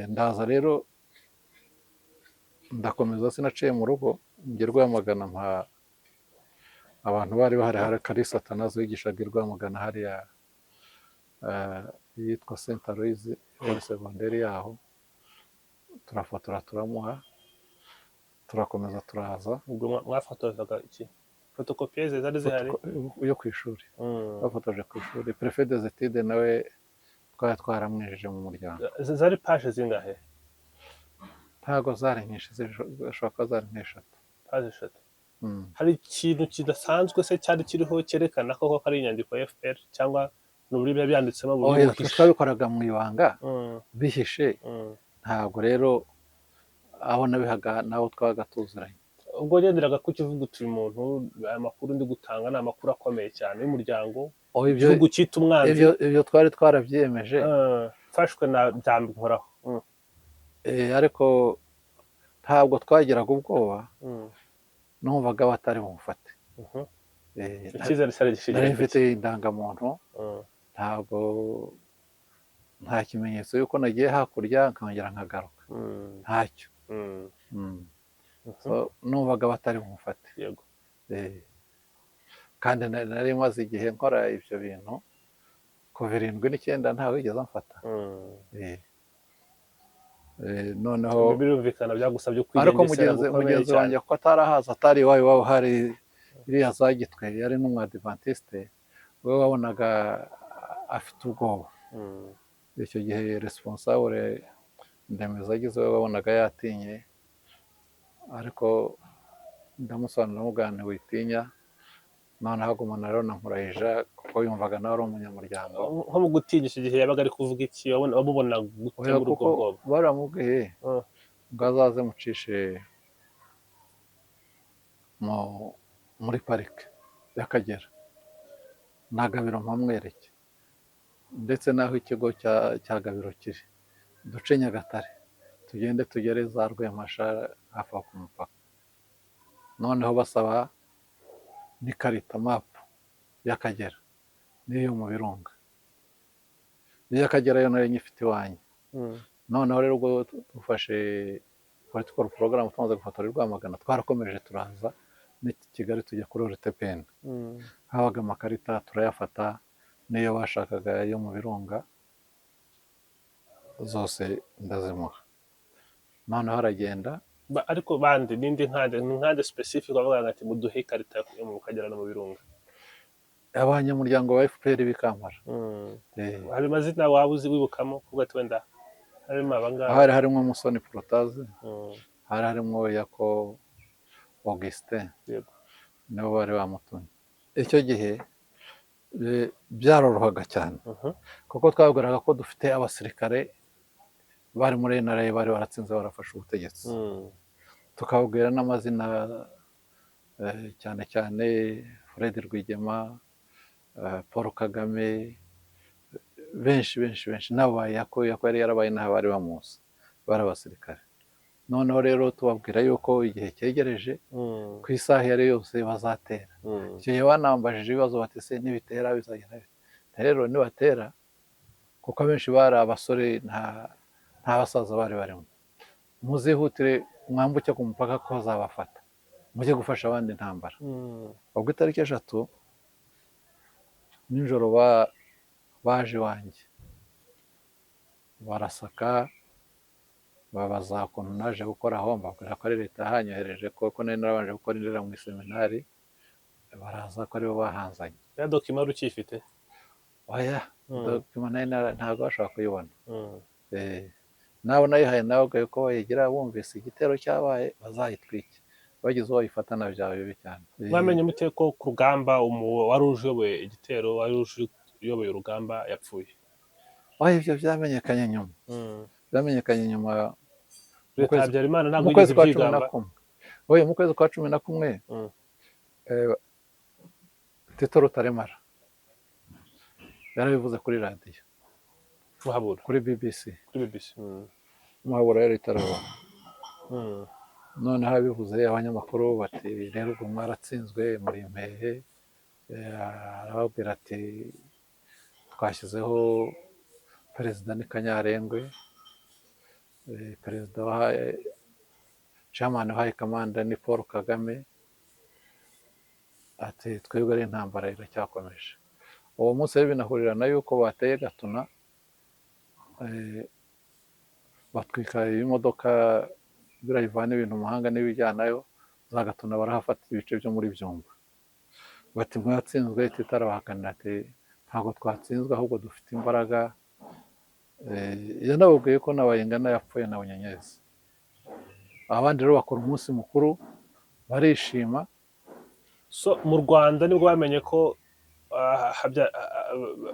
ndaza rero ndakomeza sinaciye mu rugo njye Rwamagana mpa abantu bari bahari, hari Kalisa Atanazi wigishaga i Rwamagana hariya yitwa Saint Aloys muri segonderi yaho, turafotora turamuha, turakomeza turaza. ubwo mwafotozaga iki? Photocopieuse zari zihari yo ku ishuri, bafotoje ku ishuri. Prefet des études nawe twari twaramwejeje mu muryango. zari page zingahe? Ntago zari nyinshi, zishobora kuba zari nk'eshatu. Page 3. Hari ikintu kidasanzwe se cyari kiriho cyerekana ko ari inyandiko ya FPR cyangwa n'uburyo biba byanditsemo buryo twabikoraga mu ibanga bihishe, ntabwo rero aho nabihaga naho twabaga tuziranye. ubwo genderaga ku kivuga utuye umuntu, aya makuru ndi gutanga ni amakuru akomeye cyane y'umuryango, igihugu cyita umwanzi. Ibyo twari twarabyiyemeje, mfashwe na byambi nkoraho. ariko ntabwo twagiraga ubwoba, numvaga batari bumufate. Icyizere cyari gishingiye nari mfite indangamuntu, ntabwo nta kimenyetso yuko nagiye hakurya nkongera nkagaruka, ntacyo. numvaga batari bumufate. Yego. kandi nari maze igihe nkora ibyo bintu kuva 79 ntawe wigeze amfata. noneho birumvikana byagusabye ariko mugenzi wanjye ko atarahaza, atari iwabo hari iriya za Gitwe, yari n'umwadivantiste, we wabonaga afite ubwoba. icyo gihe responsable Ndemeza agize, we wabonaga yatinye, ariko ndamusobanurira mugane witinya, noneho agumana rero nankurahija kuko yumvaga nawe ari umunyamuryango. nko mu gutinya icyo gihe yabaga ari kuvuga iki? wamubona gute muri ubwo bwoba? baramubwiye ngo azaze mucishe muri parike y'Akagera, nta Gabiro mpamwereke, ndetse n'aho ikigo cya Gabiro kiri, duce Nyagatare tugende tugere za Rwemasha hafi ku mupaka. noneho basaba n'ikarita mapu y'Akagera n'iyo mu Birunga, iy'Akagera yo nayo nyifite iwanjye. noneho rero ubwo dufashe political program tumaze gufotora i Rwamagana, twarakomeje turaza n'iki Kigali tujya kuri RTPN. habaga amakarita turayafata, n'iyo bashakaga yo mu Birunga zose ndazimuha. noneho aragenda. ariko bandi nindi nkande specific bavuga ati muduhe ikarita yo mu Kagera no mu Birunga? abanyamuryango wa FPR b'Ikampara. hari amazina waba uzi wibukamo kuvuga ati wenda harimo abangaba? hari harimo Musoni Protaze, hari harimo Yako Augustin, nibo bari bamutumye. icyo gihe byarorohaga cyane, kuko twabwiraga ko dufite abasirikare bari muri NRA bari baratsinze barafashe ubutegetsi, tukababwira n'amazina cyane cyane Fred Rwigema, Paul Kagame, benshi n'abo Yako yari yarabaye n'aho bari bamuzi, bari abasirikare. noneho rero tubabwira yuko igihe cyegereje, ku isaha iyo ari yose bazatera. icyo gihe banambajije ibibazo bati se nibitera bizagenda bite? rero nibatera, kuko abenshi bari abasore, nta basaza bari barimo, muzihutire mwambuke ku mupaka ko bazabafata, mujye gufasha abandi intambara. ubwo itariki 3 nijoro baje iwanjye barasaka, babaza ukuntu naje gukora aho, mbabwira ko ari leta yahanyohereje, kuko nari narabanje gukora indera mu iseminari, baraza ko aribo bahanzanye. ya document ukifite? oya, document ntabwo bashaka kuyibona. nabo nayihaye nawe ko bayigira, bumvise igitero cyabaye bazayitwike, bagize uwo bayifata na byaba bibi cyane. mwamenye mute ko ku rugamba wari uyoboye igitero, wari uyoboye urugamba yapfuye? ibyo byamenyekanye nyuma. leta ya Habyarimana ntabwo yigeze ibyigamba. mu kwezi kwa 11 Tito Rutaremara yarabivuze kuri radiyo, kuri BBC. Muhabura yari itaraba. noneho abivuze abanyamakuru bati rero ubwo mwaratsinzwe muri impehe. arababwira ati twashyizeho perezida ni Kanyarengwe, perezida wa chairman wa high command ni Paul Kagame, ati twebwe ari intambara iracyakomeje. Uwo munsi rero binahurirana yuko bateye Gatuna, batwika ibimodoka birayivana ibintu mu mahanga n'ibijyanayo, za Gatuna barahafata ibice byo muri Byumba. Bati mwatsinzwe, tutarabahakanira ati ntabwo twatsinzwe ahubwo dufite imbaraga. Yanababwiye ko na Bayingana yapfuye na Bunyenyezi. Abandi rero bakora umunsi mukuru barishima. So mu Rwanda nibwo bamenye ko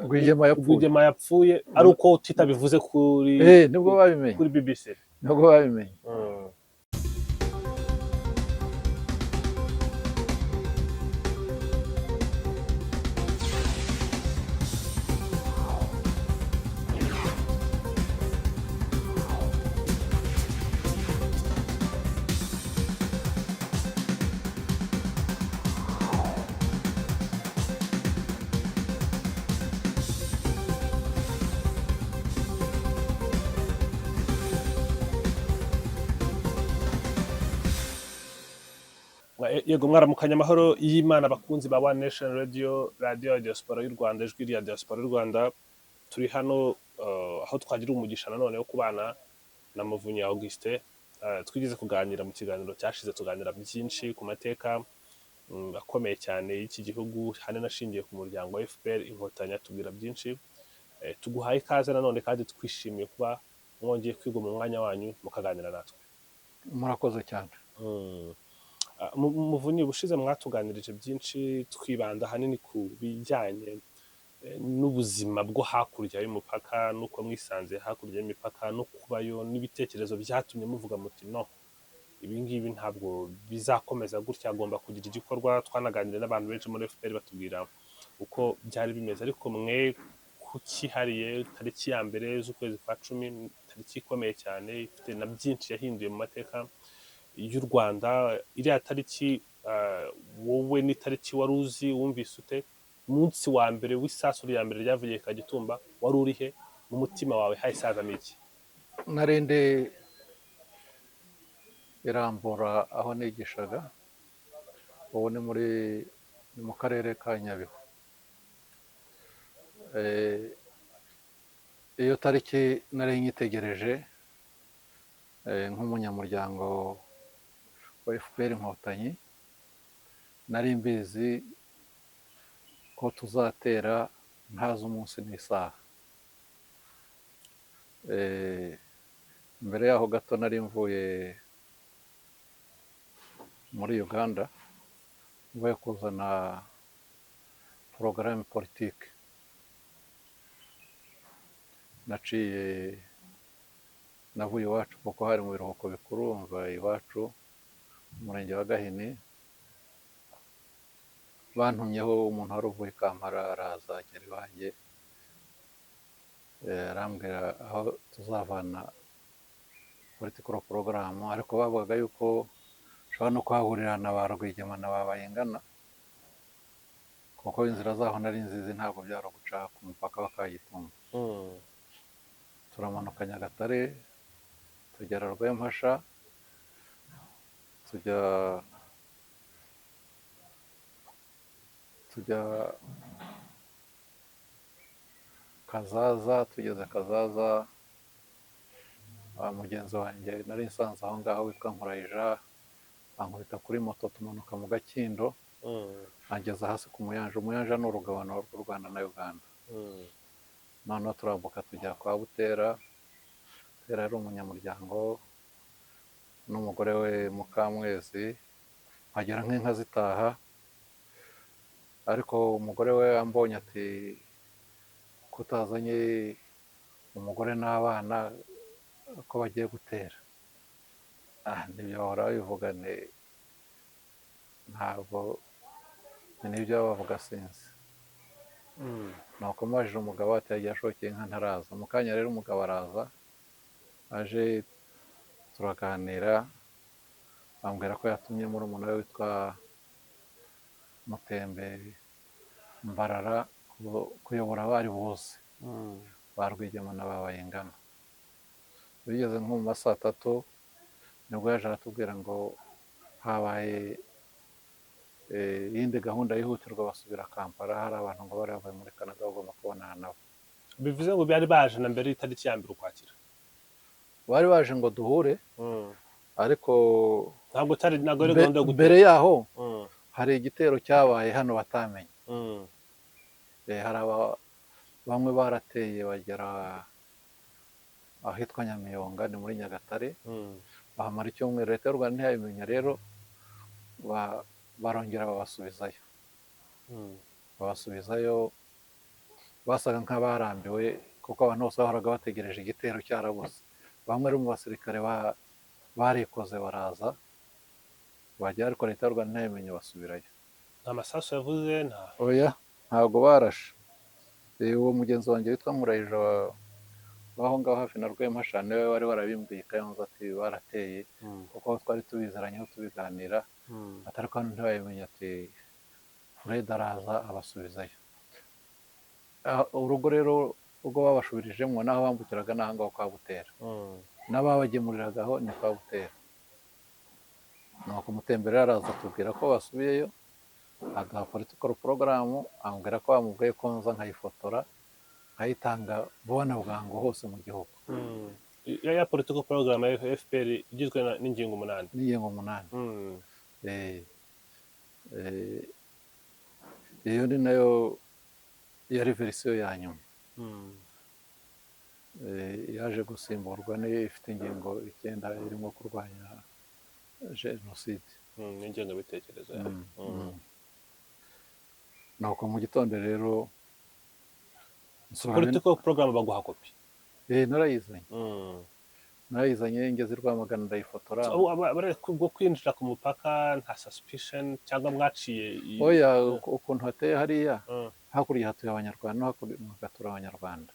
Rwigema yapfuye, ari uko tutabivuze nibwo babimenye kuri BBC. Nibwo babimenye. Yego mwaramukanya amahoro y'Imana abakunzi ba One Nation Radio, radio ya diaspora y'u Rwanda, ijwi rya diaspora y'u Rwanda. Turi hano aho twagira umugisha nanone wo kubana na Muvunyi Augustin. Twigeze kuganira mu kiganiro cyashize, tuganira byinshi ku mateka akomeye cyane y'iki gihugu, hane nashingiye ku muryango wa FPR Inkotanyi, tubwira byinshi. Tuguhaye ikaze nanone kandi twishimiye kuba mwongeye kwiga mu mwanya wanyu mukaganira natwe. Murakoze cyane. Muvunyi, ubushize mwatuganirije byinshi, twibanda hanini ku bijyanye n'ubuzima bwo hakurya y'umupaka, nuko mwisanze hakurya y'imipaka no kubayo, n'ibitekerezo byatumye muvuga muti no, ibi ngibi ntabwo bizakomeza gutya, agomba kugira igikorwa. Twanaganiriye n'abantu benshi muri FPR batubwira uko byari bimeze, ariko mwe kukihariye tariki ya mbere z'ukwezi kwa 10, tariki ikomeye cyane ifite na byinshi yahinduye mu mateka y'u Rwanda. Iriya tariki wowe ni tariki wari uzi, wumvise ute? Umunsi wa mbere w'isasu rya mbere ryavuye Kagitumba, wari urihe? Mu mutima wawe hahisazamo iki? Narinde irambura aho nigishaga, ubu ni mu karere ka Nyabihu. Iyo tariki nari nyitegereje nk'umunyamuryango wa FPR Inkotanyi. Nari mbizi ko tuzatera ntazi umunsi n'isaha. Mbere yaho gato nari mvuye muri Uganda, mvuye kuzana porogaramu politike. Navuye iwacu kuko hari mu biruhuko bikuru, mva iwacu umurenge wa Gahini. Bantumyeho umuntu wari uvuye Kampala, araza agera iwanjye, arambwira aho tuzavana political program, ariko bavugaga yuko ushobora no kuhahurira na ba Rwigema na ba Bayingana, kuko inzira zaho nari nzizi, ntabwo byari guca ku mupaka wa Kagitumba. Turamanuka Nyagatare, tugera Rwempasha, tujya Kazaza. Tugeze Kazaza, mugenzi wanjye nari nsanze aho ngaho witwa Nkurayija ankubita kuri moto, tumanuka mu Gakindo, ageza hasi ku Muyanja. Umuyanja ni urugabano rw'u Rwanda na Uganda. Noneho turambuka tujya kwa Butera. Butera yari umunyamuryango n'umugore we Mukamwezi, agera nk'inka zitaha, ariko umugore we ambonye ati kutazanye umugore n'abana ko bagiye gutera. Nibyo bahora bivuga, ntabwo nibyo bavuga, sinzi. Nuko mubajije umugabo ati yagiye ashokeye inka ntaraza. Mu kanya rero umugabo araza, aje turaganira, ambwira ko yatumye murumuna we witwa Mutembe Mbarara kuyobora abari bose ba Rwigema na ba Bayingana. bigeze nko mu ma saa tatu nibwo yaje aratubwira ngo habaye iyindi gahunda yihutirwa basubira Kampala, hari abantu ngo bari bavuye muri Canada bagomba kubonana nabo. bivuze ngo bari baje na mbere y'itariki ya mbere Ukwakira. Bari baje ngo duhure, ariko ntabwo ari gahunda yo gutera. mbere yaho hari igitero cyabaye hano batamenye. Hari bamwe barateye bagera ahitwa Nyamiyonga, ni muri Nyagatare, bahamara icyumweru, leta y'u Rwanda ntiyabimenya, rero barongera babasubizayo, basaga nk'abarambiwe kuko abantu bose bahoraga bategereje igitero cyarabuze. Bamwe mu basirikare barikoze baraza bajya, ariko leta y'u Rwanda ntiyabimenya basubirayo. nta masasu yavuze, oya, ntabwo barashe. Uwo mugenzi wanjye witwa Murayija waho ngaho hafi na Rwempasha niwe wari warabimbwiye Kayonza ati barateye, kuko twari tubiziranyeho tubiganira, atari ko ntibabimenya ati Fred araza abasubizayo. Urugo rero ubwo babashubirijemo naho bambukiraga n'aho ngaho kwa Butera, n'ababagemuriragaho ni kwa Butera. Nuko umutemberera araza atubwira ko basubiyeyo, agaha political program, ambwira ko bamubwiye ko nza nkayifotora nkayitanga vuba na bwangu hose mu gihugu. ya political program ya FPR igizwe n'ingingo 8. N'ingingo 8. Iyo ni nayo yari verisiyo ya nyuma. Yaje gusimburwa n'iyo ifite ingingo 9 irimo kurwanya jenoside n'ingengabitekerezo. Nuko mu gitondo rero political program baguha kopi? narayizanye ngeze i Rwamagana ndayifotora. bwo kwinjira ku mupaka nta suspicion cyangwa mwaciye? Oya, ukuntu hateye hariya, hakurya hatuye Abanyarwanda, hakurya hagatura Abanyarwanda.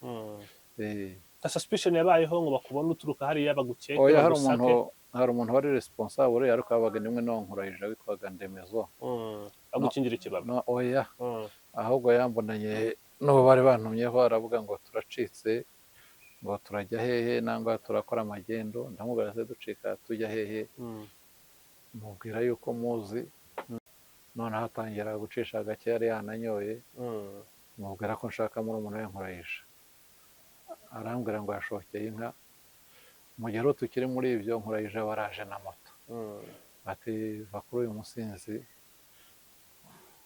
nta suspicion yabayeho ngo bakubone uturuka hariya bagukeke? Oya, hari umuntu wari responsable, ariko abaga nimwe no Nkurayija witwaga Ndemezo, agukingira ikibaba. Oya, ahubwo yambonanye n'ubu bari bantumyeho, aravuga ngo turacitse, ngo turajya hehe, nangwa turakora amagendo. Ndamubwira se ducika tujya hehe? Mubwira yuko muzi. Noneho atangira gucisha gake, yari yananyoye. Mubwira ko nshaka muri umuntu we Nkurayija. Arambwira ngo yashokeye inka. Mu gihe rero tukiri muri ibyo, Nkurayija baraje na moto, ati va kuri uyu musinzi.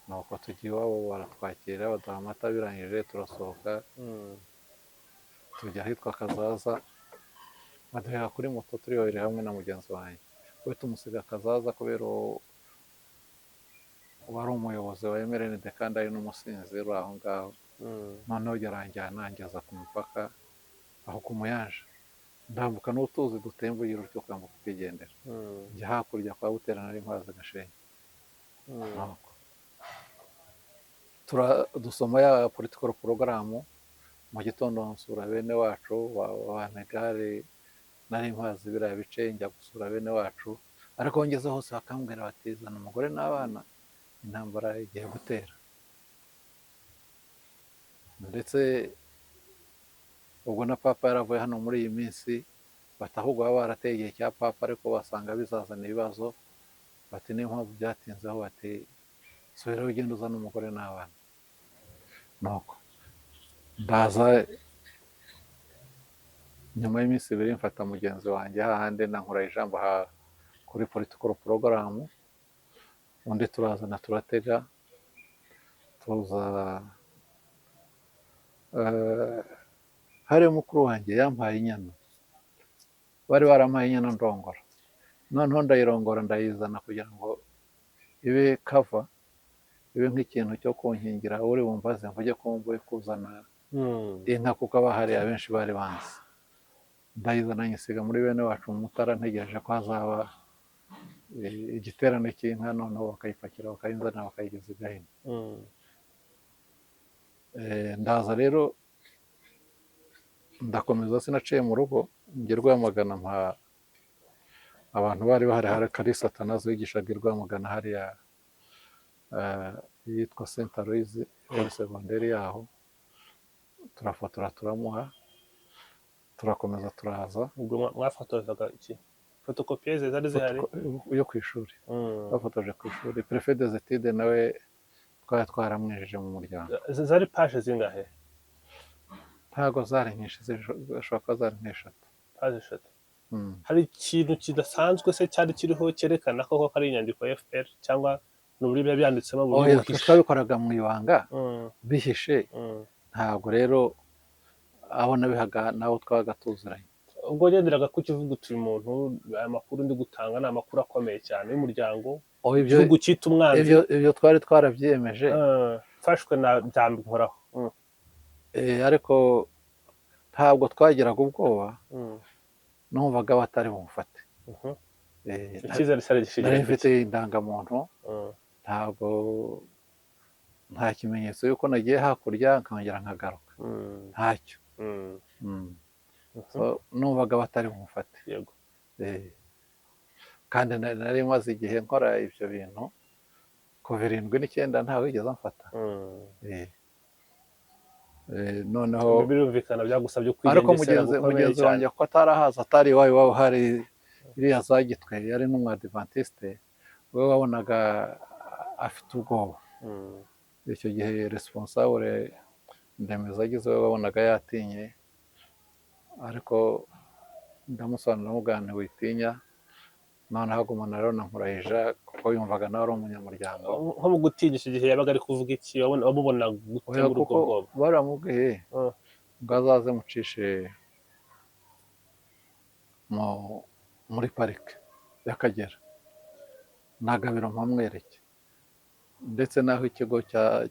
Nuko tugiye iwabo, baratwakira, baduha amata, birangije turasohoka tujya ahitwa Kazaza, baduhera kuri moto turi babiri hamwe na mugenzi wanjye. We tumusiga Kazaza kubera wari umuyobozi wa MRND kandi ari n'umusinzi uri aho ngaho. Noneho yaranjyana angeza ku mupaka aho ku Muyanja, ndambuka n'utuzi dutembuye urutyo kwambuka ukigendera, njya hakurya kwa Butera nari mpazi Gashenyi. Dusoma ya political program. Mu gitondo nsura bene wacu Banegare, nari mpazi biriya bice, njya gusura bene wacu, ariko ngeze hose bakambwira bati zana umugore n'abana, intambara igiye gutera. Ndetse ubwo na papa yaravuye hano muri iyi minsi, bati ahubwo baba barateye igihe cya papa, ariko basanga bizazana ibibazo, bati niyo mpamvu byatinzeho, bati subiraho ugenda uzana umugore n'abana. Nuko ndaza nyuma y'iminsi 2 mfata mugenzi wanjye hahandi na Nkurayija kuri political program, undi turazana turatega tuza. Hari mukuru wanjye yampaye inyana, bari barampaye inyana ndongora. Noneho ndayirongora ndayizana kugira ngo ibe kava, ibe nk'ikintu cyo kunkingira uri bumvaze mvuge ko mvuye kuzana inka, kuko abahari abenshi bari banzi. Ndayizana nyisiga muri bene wacu mu Mutara, ntegereje ko hazaba igiterane cy'inka, noneho bakayipakira bakayinzana bakayigeza i Gahini. Ndaza rero ndakomeza, sinaciye mu rugo, njye Rwamagana mpa abantu bari bahari. Hari Kalisa Atanazi wigishaga i Rwamagana hariya yitwa Saint Aloys, secondaire yaho, turafotora turamuha. turakomeza turaza ubwo mwafotozaga iki fotokopiyeze zari zihari yo ku ishuri bafotoje ku ishuri prefe des études nawe twari twaramwejeje mu muryango zari paje zingahe ntago zari nyinshi zishobora kuba zari nk'eshatu paje eshatu hari ikintu kidasanzwe se cyari kiriho cyerekana ko ari inyandiko ya FPR cyangwa n'uburyo biba byanditsemo buryo buhishe twabikoraga mu ibanga bihishe ntabwo rero abo nabihaga nabo twabaga tuziranye ubwo genderaga ku kivuga uti umuntu aya makuru ndi gutanga ni amakuru akomeye cyane y'umuryango igihugu cyita umwanzi ibyo twari twarabyiyemeje mfashwe na byambi nkoraho ariko ntabwo twagiraga ubwoba numvaga batari bumufate icyizere cyari gishingiye nari mfite indangamuntu ntabwo nta kimenyetso yuko nagiye hakurya nkongera nkagaruka ntacyo numvaga batari bumufate yego kandi nari maze igihe nkora ibyo bintu kuva 79 ntawe wigeze amfata noneho birumvikana byagusabye ariko mugenzi wanjye ko atarahaza atari iwabo hari iriya za Gitwe yari n'umwadivantiste we wabonaga afite ubwoba icyo gihe responsable ndemeza agize we wabonaga yatinye ariko ndamusobanurira mugane witinya noneho agumana rero nankurayija kuko yumvaga nawe ari umunyamuryango nko mu gutinya icyo gihe yabaga ari kuvuga iki wamubona gute muri ubwo bwoba baramubwiye ngo azaze mucishe muri parike y'Akagera nta Gabiro mpamwereke ndetse n'aho ikigo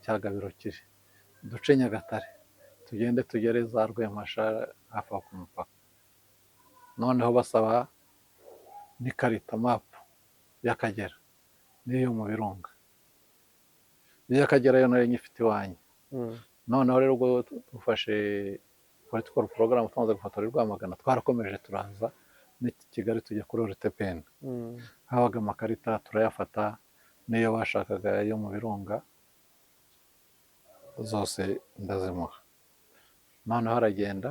cya Gabiro kiri duce Nyagatare tugende tugere za Rwemasha hafi ku mupaka noneho basaba n'ikarita mapu y'Akagera n'iyo mu Birunga iy'Akagera yo nayo nyifite iwanjye noneho rero ubwo dufashe political program tumaze gufotora i Rwamagana twarakomeje turaza ni Kigali tujya kuri RTPN habaga amakarita turayafata n'iyo bashakaga yo mu Birunga zose ndazimuha noneho aragenda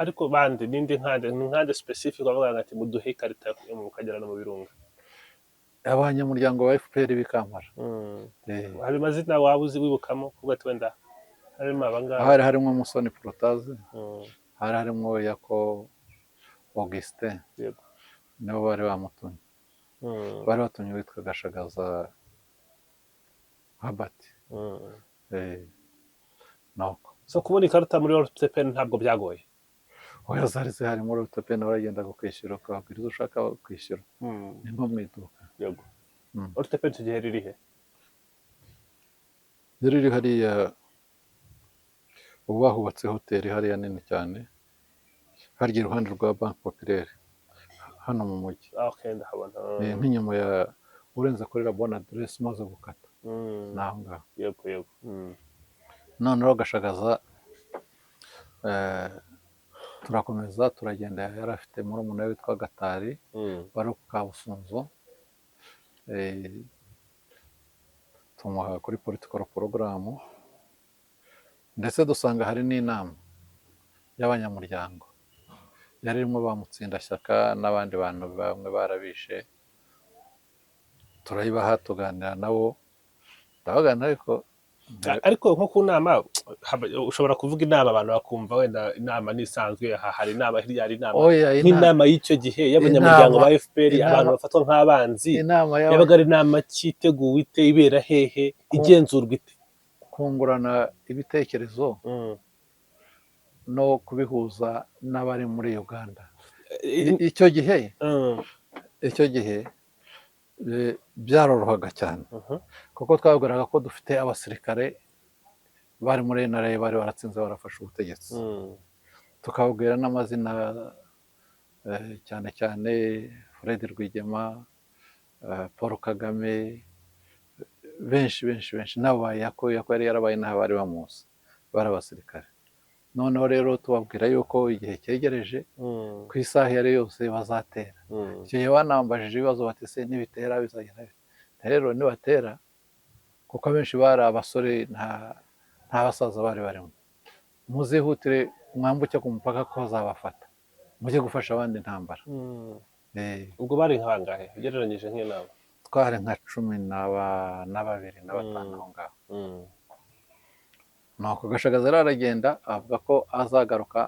ariko bandi nindi nkande specific bavuga ati muduhe ikarita yo mu Kagera no mu Birunga abanyamuryango wa FPR bikampara hari amazina waba uzi wibukamo kuko twenda harimo abangaba hari harimo Musoni Protaze hari harimo Yako Augustin yego nabo bari bamutumye bari batumye witwa Gashagaza Habati nuko so kubona ikarita muri RTPN ntabwo byagoye oya zari zihari muri RTPN baragenda kwishyura ukababwira izo ushaka kwishyura ni nko mu iduka yego RTPN tugiye ririhe riri hariya ubu bahubatse hoteli hariya nini cyane harya iruhande rwa Banque Populaire hano mu mujyi ndahabona nk'inyuma ya urenze kuri la bonne adresse umaze gukata naho ngaho yego noneho Gashagaza turakomeza turagenda yari afite murumuna we witwa Gatari bari ku Kabusunzu tumuha kuri political program ndetse dusanga hari n'inama y'abanyamuryango yari irimo Bamutsindashyaka n'abandi bantu bamwe barabishe turayibaha tuganira nabo ndabaganira ariko nko ku nama ushobora kuvuga inama abantu bakumva wenda inama nisanzwe hari inama hirya hari inama nk'inama y'icyo gihe y'abanyamuryango ba FPR abantu bafatwa nk'abanzi yabaga ari inama cyiteguwe ite ibera hehe igenzurwa ite kungurana ibitekerezo no kubihuza n'abari muri Uganda icyo gihe byarorohaga cyane kuko twabwiraga ko dufite abasirikare bari muri NRA bari baratsinze barafashe ubutegetsi tukabwira n'amazina cyane cyane Fred Rwigema Paul Kagame benshi nabo yari yarabaye n'aho bari bamuzi bari abasirikare noneho rero tubabwira yuko igihe cyegereje ku isaha iyo ari yose bazatera icyo gihe banambajije ibibazo bati se nibitera bizagenda rero nibatera kuko abenshi bari abasore nta basaza bari barimo muzihutire mwambuke ku mupaka ko bazabafata mujye gufasha abandi intambara. ubwo bari nkangahe ugereranyije nk'inama? Twari nka 12 na batanu aho ngaho. nuko Gashagaza rero aragenda avuga ko azagaruka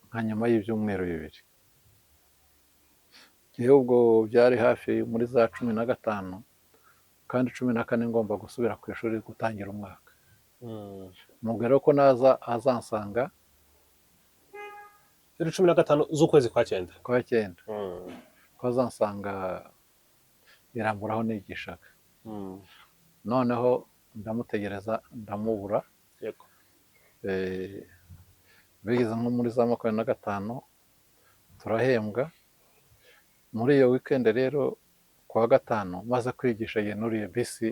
nka nyuma y'ibyumweru 2. Yewe ubwo byari hafi muri za 15 kandi 14 ngomba gusubira ku ishuri gutangira umwaka. mubwira ko naza azansanga Kuri 15 z'ukwezi kwa 9. kwa 9 ko azansanga iramburaho nigishaga. noneho ndamutegereza ndamubura. Yego. Bigeze nko muri za 25 turahembwa. Muri iyo weekend rero kuwa 5 maze kwigisha yenuriye bisi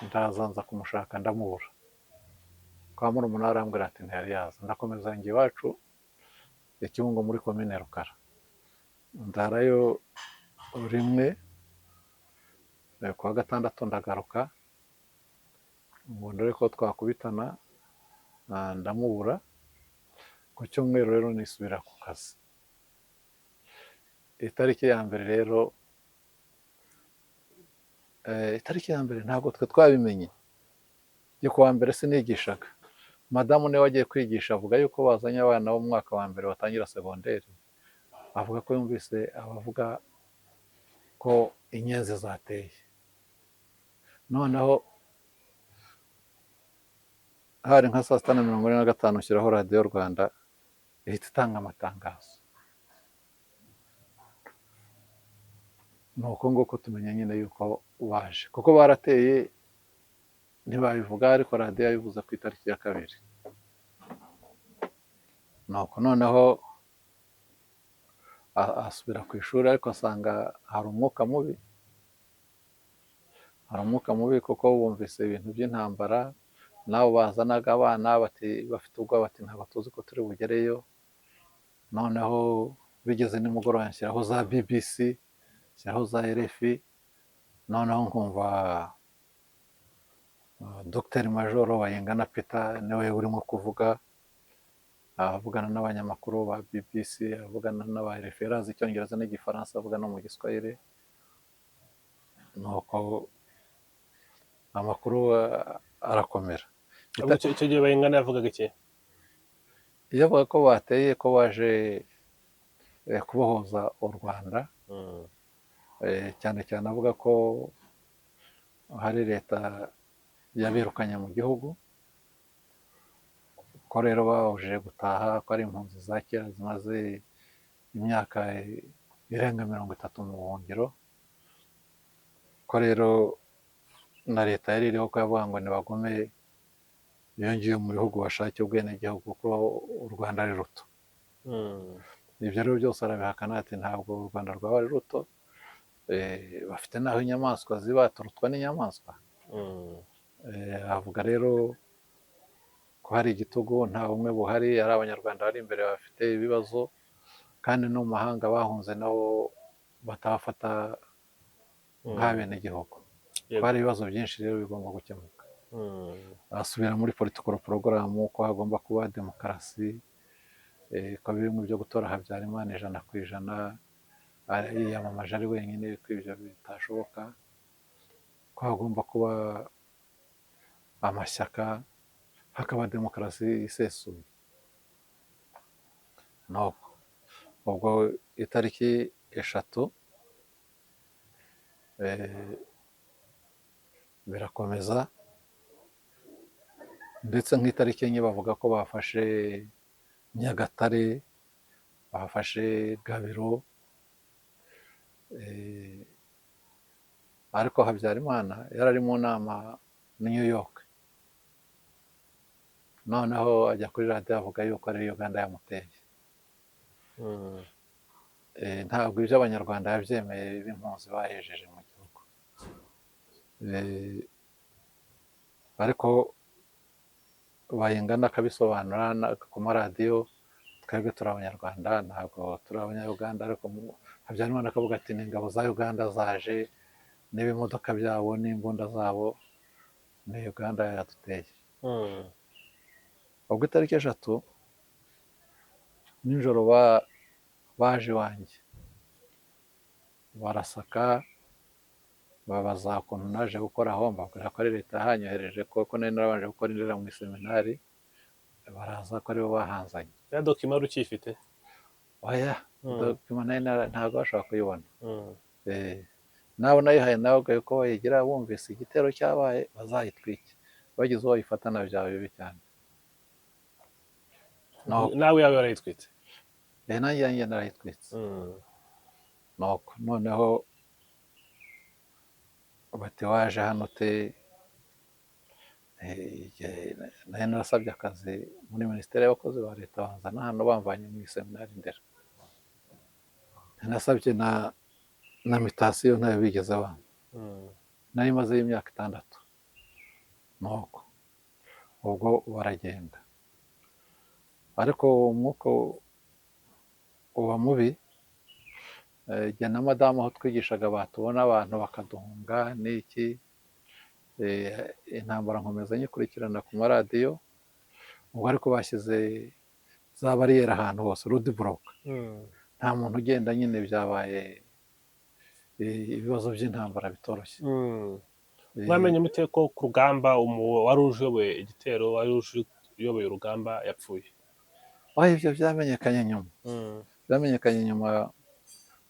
ndazanza kumushaka ndamubura. Kwa murumuna arambwira ati ntiyari yaza. Ndakomeza njye iwacu Kibungo muri komine Rukara. Ndarayo rimwe kuwa 6 ndagaruka ngo ndore ko twakubitana ndamubura. Ku cyumweru rero nisubira ku kazi. Itariki ya mbere rero ntabwo twe twabimenye. Yo kuwa mbere sinigishaga. Madamu niwe wagiye kwigisha avuga yuko bazanye abana bo mu mwaka wa mbere batangira segonderi. Avuga ko yumvise abavuga ko inyenzi zateye. Noneho hari nka 6:45 ushyiraho radiyo Rwanda ihita itanga amatangazo. nuko nguko tumenya nyine yuko waje, kuko barateye ntibabivuga ariko radiyo yabivuze ku itariki ya 2. nuko noneho asubira ku ishuri ariko asanga hari umwuka mubi kuko bumvise ibintu by'intambara. Nabo bazanaga abana bafite ubwoba bati ntabwo tuzi ko turi bugereyo. Noneho bigeze nimugoroba nshyiraho za BBC, nshyiraho za RFI. noneho nkumva Dr Majoro Bayingana Peter niwe urimo kuvuga, avugana n'abanyamakuru ba BBC, avugana n'aba RFI, arazi icyongereza n'igifaransa, avuga no mu giswahili. nuko amakuru arakomera. Icyo gihe Bayingana yavugaga iki? Iyo avuga ko bateye, ko baje kubohoza u Rwanda. cyane cyane avuga ko hari leta yabirukanye mu gihugu, ko rero babujije gutaha, ko ari impunzi za kera zimaze imyaka irenga 30 mu buhungiro, ko rero na leta yari iriho ko yavuga ngo nibagume yongiye mu bihugu bashake ubwenegihugu kuko u Rwanda ari ruto. Ibyo rero byose arabihakana ati ntabwo u Rwanda rwaba ari ruto. Bafite naho inyamaswa ziba, turutwa n'inyamaswa. Avuga rero ko hari igitugu, nta bumwe buhari, ari abanyarwanda bari imbere bafite ibibazo, kandi no mu mahanga bahunze nabo batabafata nk'abenegihugu. ko hari ibibazo byinshi rero bigomba gukemuka. Asubira muri political program ko hagomba kuba demokarasi, ko birimo byo gutora Habyarimana 100%, yiyamamaje ari wenyine, ko ibyo bitashoboka, ko hagomba kuba amashyaka, hakaba demokarasi isesuye. nuko ubwo itariki 3 birakomeza, ndetse nk'itariki 4 bavuga ko bafashe Nyagatare, bafashe Gabiro, ariko Habyarimana yarari mu nama New York. noneho ajya kuri radiyo avuga yuko ari Uganda yamuteye. ntabwo ibyo abanyarwanda yabyemeye b'impunzi bahejeje mu gihugu. ariko Bayingana akabisobanura ku maradiyo, twebwe turi abanyarwanda ntabwo turi abanyayuganda. ariko Habyarimana akavuga ati ni ingabo za Uganda zaje n'ibimodoka byabo n'imbunda zabo, ni Uganda yaduteye. ubwo itariki 3 nijoro baje iwanjye barasaka babaza ukuntu naje gukora aho, mbabwira ko ari leta yahanyohereje kuko nari narabanje gukora indera mu iseminari, baraza ko aribo bahanzanye. ya dokima wari ukiyifite? Oya, dokima ntabwo bashobora kuyibona. Nawe nayihaye nawe ko bayigira bumvise igitero cyabaye bazayitwike, bagize uwo bayifatana byaba bibi cyane. nawe yawe warayitwitse? nanjye yanjye narayitwitse. nuko noneho bati waje hano te, nari narasabye akazi muri minisiteri y'abakozi ba leta, banzana hano bamvanye mu iseminari Ndera. Nasabye na mitasiyo ntayo bigeze bampa. nari mazeyo imyaka 6. nuko ubwo baragenda, ariko umwuka uba mubi. Jye na madamu aho twigishaga batubona abantu bakaduhunga n'iki, intambara nkomeza nyikurikirana ku maradiyo. ubwo ariko bashyize za bariyeri ahantu hose, rudi buroka, nta muntu ugenda, nyine byabaye ibibazo by'intambara bitoroshye. mwamenye mute ko ku rugamba wari uje uyoboye igitero, wari uje uyoboye urugamba yapfuye? Ibyo byamenyekanye nyuma, byamenyekanye nyuma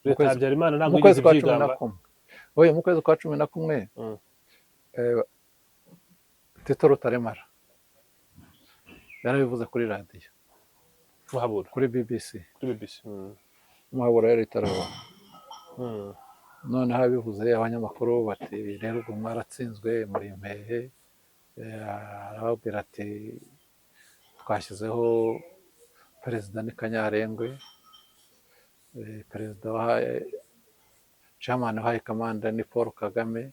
leta ya Habyarimana ntabwo mu kwezi yigeze kwa ibyigamba? 11. mu kwezi kwa 11 Tito Rutaremara yarabivuze kuri radiyo, Muhabura? kuri BBC. Muhabura yari itaraba. noneho abivuze abanyamakuru bati rero ubwo mwaratsinzwe muri impehe. Arababwira ati twashyizeho perezida ni Kanyarengwe, perezida wa chairman wa high command ni Paul Kagame.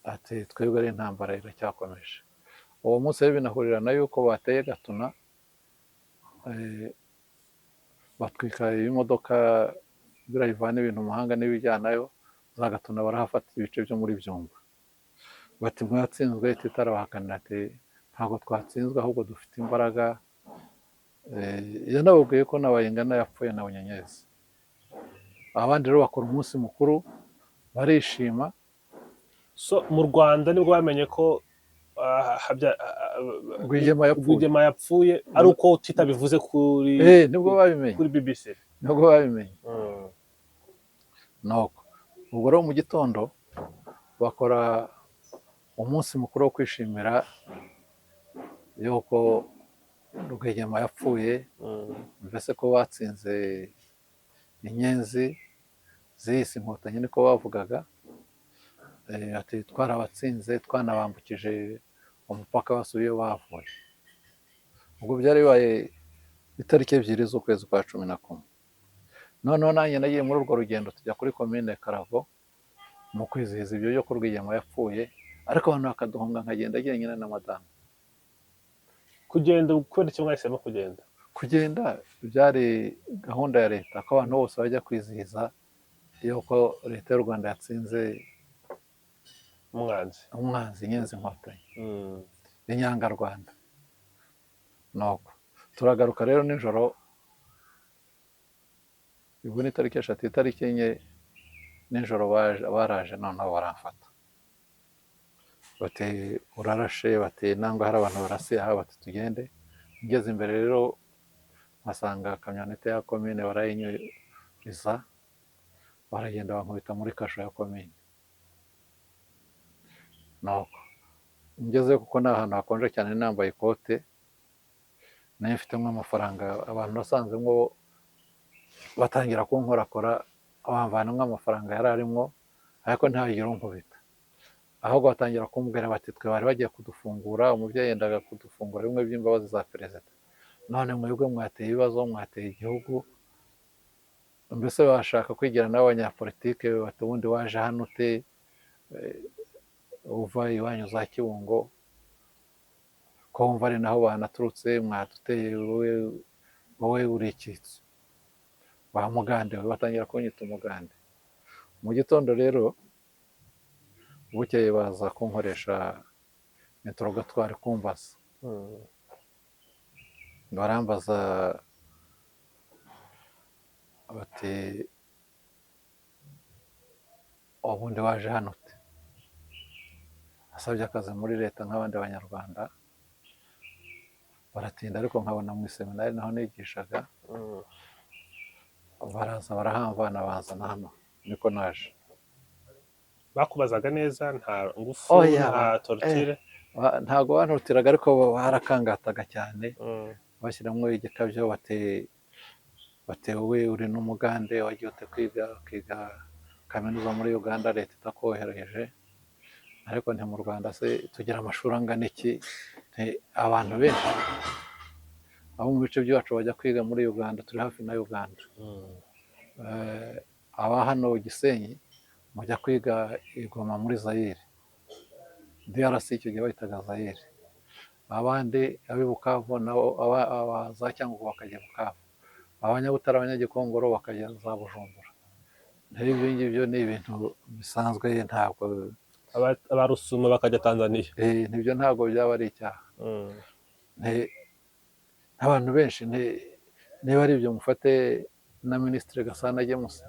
Ati twebwe ari intambara iracyakomeje. uwo munsi rero binahurirana yuko bateye Gatuna, batwika imodoka birayivana ibintu umuhanga n'ibijyanayo, za Gatuna barahafata ibice byo muri Byumba. Bati mwatsinzwe. Tito arabahakanira ati ntabwo twatsinzwe, ahubwo dufite imbaraga. yanababwiye ko na Bayingana yapfuye na Bunyenyezi. Abandi rero bakora umunsi mukuru barishima. So mu Rwanda nibwo bamenye ko Rwigema yapfuye, ari uko Tito bivuze kuri nibwo babimenye, kuri BBC nibwo babimenye. nuko ubwo rero mu gitondo bakora umunsi mukuru wo kwishimira yuko Rwigema yapfuye, mbese ko batsinze inyenzi zihise inkotanyi, niko bavugaga. Ati twarabatsinze, twanabambukije umupaka basubiye bavuye. ubwo byari bibaye itariki 2 z'ukwezi kwa 11. noneho nanjye nagiye muri urwo rugendo tujya kuri komine Karago mu kwizihiza ibyo byo Rwigema yapfuye, ariko abantu bakaduhunga, nkagenda jyenyine na madamu. kugenda kubera icyo mwahisemo kugenda? Kugenda byari gahunda ya leta ko abantu bose bajya kwizihiza yuko leta y'u Rwanda yatsinze umwanzi inyenzi inkotanyi, inyangarwanda. nuko turagaruka rero nijoro, ubwo ni tariki 3, itariki 4 nijoro baraje noneho baramfata. Bati urarashe, bati nangwa hari abantu barasiye aha, bati tugende. Ngeze imbere rero mpasanga kamyonete ya komine barayinyuriza, baragenda bankubita muri kasho ya komine. nuko ngeze kuko ni ahantu hakonje cyane, nambaye ikote, nayo mfitemo amafaranga. abantu nasanzemo batangira kunkorakora, bamvanamo amafaranga yari arimo, ariko ntihagire unkubita. ahubwo batangira kumbwira bati twe bari bagiye kudufungura, umubyeyi yendaga kudufungura bimwe by'imbabazi za perezida, none mwebwe mwateye ibibazo, mwateye igihugu, mbese bashaka kwigira n'abanyapolitike. bati ubundi waje hano ute, uva iwanyu za Kibungo, ko wumva ari naho banaturutse, mwaduteye wowe urikitse, ba Mugande. batangira kunyita umugande. mu gitondo rero bukeye baza kunkoresha interrogatoire kumbaza. barambaza bati ubundi waje hano ute? Nasabye akazi muri leta nk'abandi banyarwanda, baratinda ariko nkabona mu iseminari naho nigishaga, baraza barahamvana bazana hano, niko naje. bakubazaga neza nta ngufu Oya, nta torture ntabwo banturutiraga ariko barakangataga cyane, bashyiramo igikabyo bati wowe uri n'umugande wagiye ute ukiga kaminuza muri Uganda, leta itakohereje, ariko nti mu Rwanda se tugira amashuri angana iki? Abantu benshi abo mu bice byacu bajya kwiga muri Uganda, turi hafi na Uganda. Aba hano Gisenyi mujya kwiga i Goma muri Zaire, DRC icyo gihe bahitaga Zaire. Abandi ab'i Bukavu nabo abaza cyangwa bakajya Bukavu, abanyabutare abanyagikongoro bakajya za Bujumbura. Ibyo ngibyo ni ibintu bisanzwe, ntabwo abarusuma bakajya Tanzania. Nibyo ntabwo byaba ari icyaha. Abantu benshi niba ari ibyo mufate na Minisitiri Gasana James,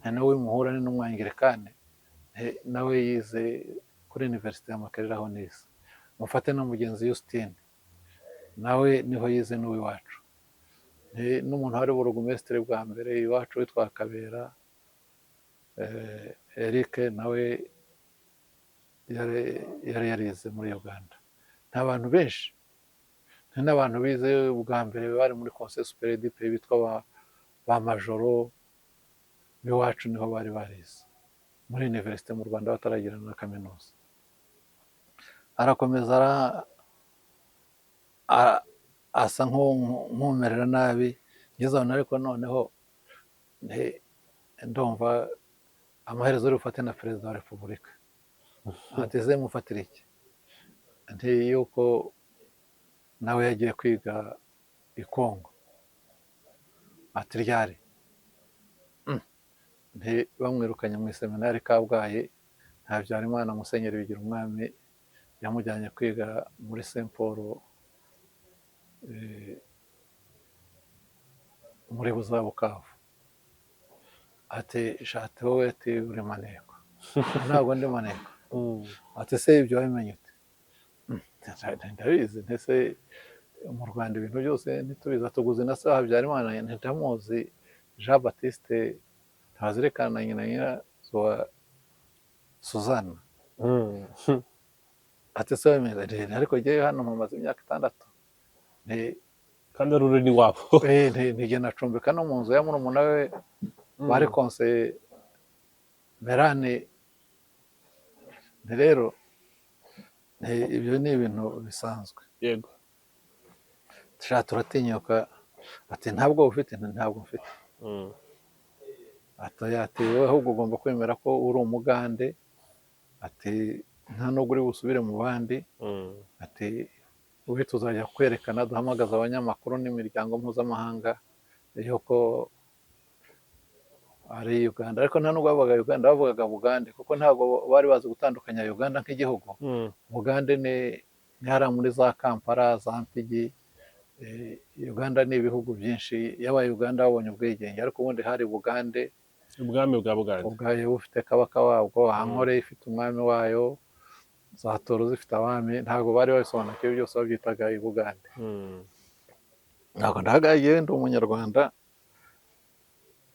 nawe muhura ni n'umwangirikani, nawe yize kuri Universite ya Makerere aho nize. Mufate na mugenzi Justine, nawe niho yize n'uw'iwacu. N'umuntu wari burugumesitiri bwa mbere iwacu witwa Kabera Eric, nawe yari yarize muri Uganda. Nta bantu benshi, n'abantu bize bwa mbere bari muri Conseil Supérieur du Pays bitwa ba majoro b'iwacu niho bari barize muri Universite mu Rwanda bataragira na kaminuza. Arakomeza asa nk'umerera nabi, ngeze aho ariko noneho ndumva amaherezo ari bufate na Perezida wa Repubulika. Ati ze mufatira iki? Nti yuko nawe yagiye kwiga i Kongo. Ati ryari? Nti bamwirukanye mu iseminari Kabgayi, Habyarimana Musenyeri Bigirumwami yamujyanye kwiga muri Saint Paul muri Bukavu. Ati shati wowe ati uri maneko? Ntabwo ndi maneko. Ati se ibyo wabimenye ute? Ndabizi, ntese mu Rwanda ibintu byose ntitubizi. Tuguzi na se Habyarimana ntamuzi Jean Baptiste ntazirikana nyina wa Suzanne. Ati se wabimenye? Ariko jyewe hano mumaze imyaka 6. Kandi ari ururi wabo. Ntige nacumbika no mu nzu ya murumuna we bari konseye Merane. Rero ibyo ni ibintu bisanzwe. Yego. Turatinyuka. Ati ntabwo ufite? Ntabwo mfite. Ati wowe ahubwo ugomba kwemera ko uri umugande. Ati nta nubwo uri busubire mu bandi. Ati ubu tuzajya kwerekana, duhamagaza abanyamakuru n'imiryango mpuzamahanga yuko ari Uganda. Ariko nta nubwo bavugaga Uganda, bavugaga Bugande, kuko ntabwo bari bazi gutandukanya Uganda nk'igihugu. Bugande ni hariya muri za Kampala, za Mpigi. Uganda ni ibihugu byinshi. Yabaye Uganda babonye ubwigenge, ariko ubundi hari Bugande, ubwami bwa Bugande ubwayo bufite kabaka wabwo, Ankore ifite umwami wayo, za Toro zifite abami. Ntabwo bari babisobanukiwe byose, babyitaga i Bugande. Ntabwo ndahagaye ndi umunyarwanda,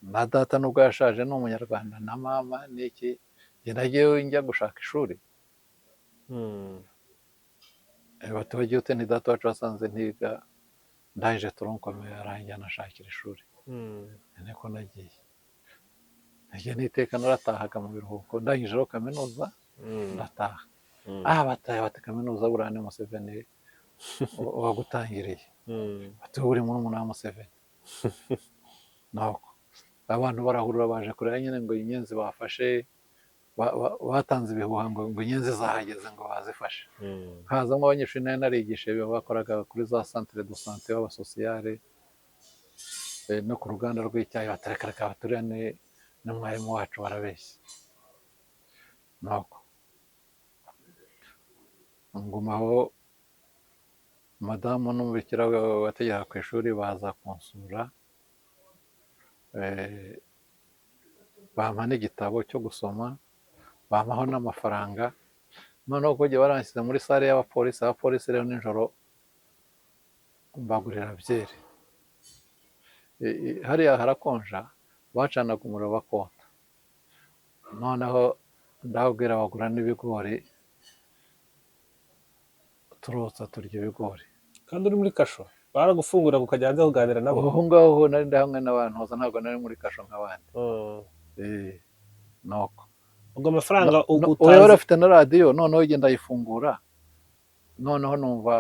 na data nubwo yashaje ni umunyarwanda, na mama n'iki. Njye nagiye njya gushaka ishuri. Bati wagiye ute? Ni data wacu wasanze ntiga, ndangije turonkomeye aranjyana ashakira ishuri. Niko nagiye. Nagiye n'iteka naratahaga mu biruhuko, ndangije rero kaminuza ndataha. Bati kaminuza buriya ni Museveni wagutangiriye. Bati uri murumuna wa Museveni. Nuko abantu barahurura baje kureba nyine ngo inyenzi bafashe, batanze ibihuha ngo inyenzi zahageze ngo bazifashe. Hazamo abanyeshuri nari narigishije bakoraga kuri za centre de santé b'abasosiyare no ku ruganda rw'icyayi. Batareka baturiya n'umwarimu wacu barabeshya. Nuko ngumaho madamu n'umubikira wategeka ku ishuri baza kunsura, bampa n'igitabo cyo gusoma, bampaho n'amafaranga, noneho ubwo gihe baranshyize muri sale y'abapolisi, abapolisi rero nijoro mbagurira byeri. Hariya harakonja, bacanaga umuriro bakota, noneho ndababwira bagura n'ibigori, turotsa turya ibigori. kandi uri muri kasho baragufungura ukajya hanze kuganira nabo? Aho ngaho nari ndi hamwe n'abantu hoza, ntabwo nari muri kasho nk'abandi. Nuko ubwo amafaranga uwo yari afite na radiyo, noneho igenda ayifungura, noneho numva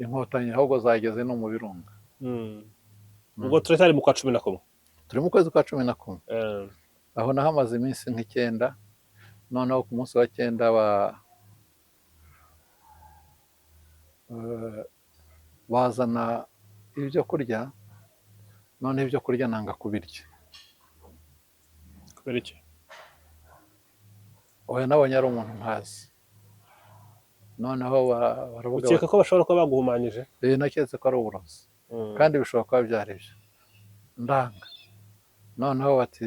inkotanyi ahubwo zageze no mu birunga. ubwo turacyari mu kwa 11? Turi mu kwezi kwa 11. aho nahamaze iminsi nk'icyenda, noneho ku munsi wa 9 bazana ibyo kurya, noneho ibyo kurya nanga kubirya. Kubera iki? Oya, nabonye ari umuntu ntazi, noneho baravuga ukeka ko bashobora kuba baguhumanyije? naketse ko ari uburozi, kandi bishobora kuba byari byo, ndanga. noneho bati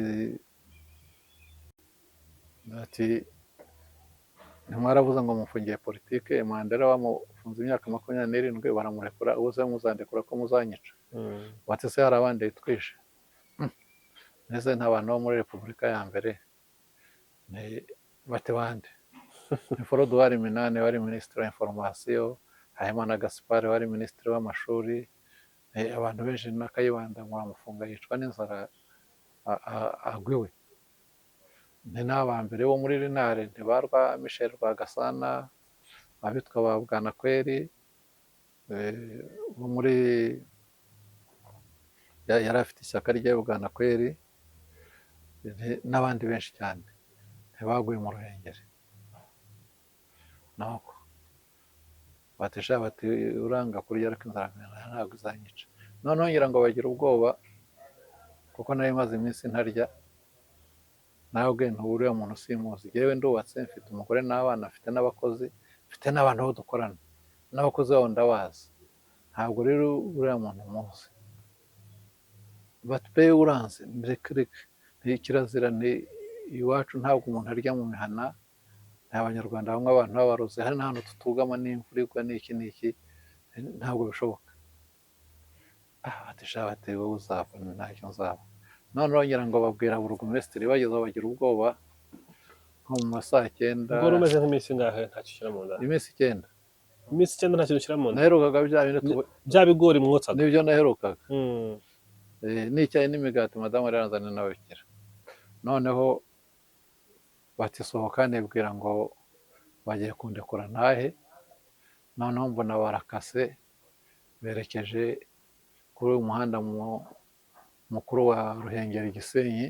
ntimwaravuze ngo mufungiye politike, Mandela bamufunze imyaka 27, baramurekura, ubu se muzandekura ko muzanyica? bati se hari abandi twishe? Mbese nta bantu bo muri repubulika ya mbere? bati bande? ni Forodwari Minani wari minisitiri wa inforomasiyo, Habimana Gaspard wari minisitiri w'amashuri, abantu benshi, na Kayibanda muramufunga yicwa n'inzara agwiwe. ni n'abambere bo muri Rinare, ntibarwa Michel Rwagasana, abitwa ba Bwanakweli, bo muri yari afite ishyaka rye Bwanakweli, n'abandi benshi cyane ntibaguye mu Ruhengeri. nuko batisha bati uranga kurya ariko inzara ntabwo izanyica. noneho ngira ngo bagira ubwoba, kuko nari maze iminsi ntarya, nawe ubwe nturiya muntu simuzi. Yewe ndubatse, mfite umugore n'abana, mfite n'abakozi, mfite n'abantu bo dukorana, n'abakozi babo ndabazi, ntabwo rero uriya muntu muzi. bati pe uranze? reka kirazira, ni iwacu ntabwo umuntu arya mu mihana, nta Abanyarwanda bamwe abantu b'abarozi, hari n'ahantu tutugama n'imvura igwa n'iki n'iki, ntabwo bishoboka. batisha bati wowe uzapfa? ntacyo nzaba. noneho ngira ngo babwira burugumesitiri, bageze bagira ubwoba, nko mu ma saa 9. ubwo rumeze nk'iminsi ingahe ntacyo ushyira mu nda? iminsi 9. iminsi 9 ntacyo ushyira mu nda? naherukaga bya bigori mwotsaga? nibyo naherukaga, n'icyayi n'imigati madamu yari yaranzaniye n'ababikira. noneho bati sohoka, nibwira ngo bagiye kundekura ntahe. noneho mbona barakase, berekeje kuri uyu muhanda mukuru wa Ruhengeri Gisenyi,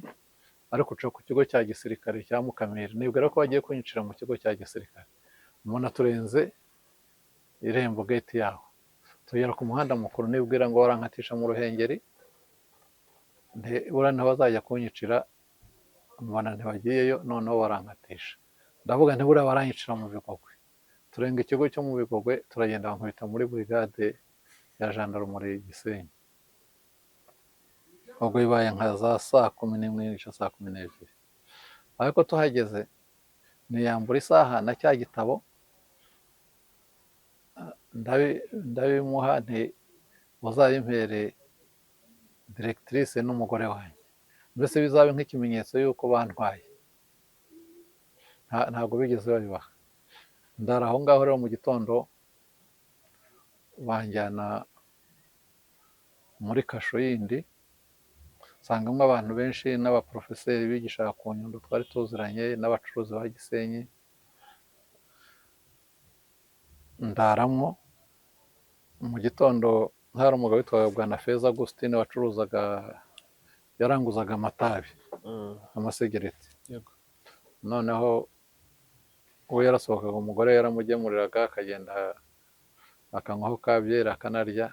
ariko uca ku kigo cya gisirikare cya Mukamira. nibwira ko bagiye kunyicira mu kigo cya gisirikare. umuntu aturenze irembo gate yaho, tugera ku muhanda mukuru, nibwira ngo barankatisha mu Ruhengeri, buriya ntibazajya kunyicira, mbona ntibagiyeyo, noneho barankatisha. ndavuga nti buriya baranyicira mu Bigogwe. turenga ikigo cyo mu Bigogwe, turagenda bankubita muri brigade ya gendarmerie Gisenyi. ubwo bibaye nka za saa 11 n'igice, saa 12. ariko tuhageze niyambura isaha na cya gitabo, ndabimuha, nti uzabimpere directrice n'umugore wanjye, mbese bizabe nk'ikimenyetso y'uko bantwaye. ntabwo bigeze babibaha. ndara aho ngaho rero, mu gitondo banjyana muri kasho yindi, nsangamo abantu benshi, n'abaprofeseri bigishaga ku Nyundo twari tuziranye, n'abacuruzi ba Gisenyi. ndaramwo. mu gitondo hari umugabo witwaga Bwanafeza Augustine wacuruzaga, yaranguzaga amatabi, amasegereti. noneho we yarasohokaga, umugore yaramugemuriraga, akagenda akanywaho ka byeri akanarya.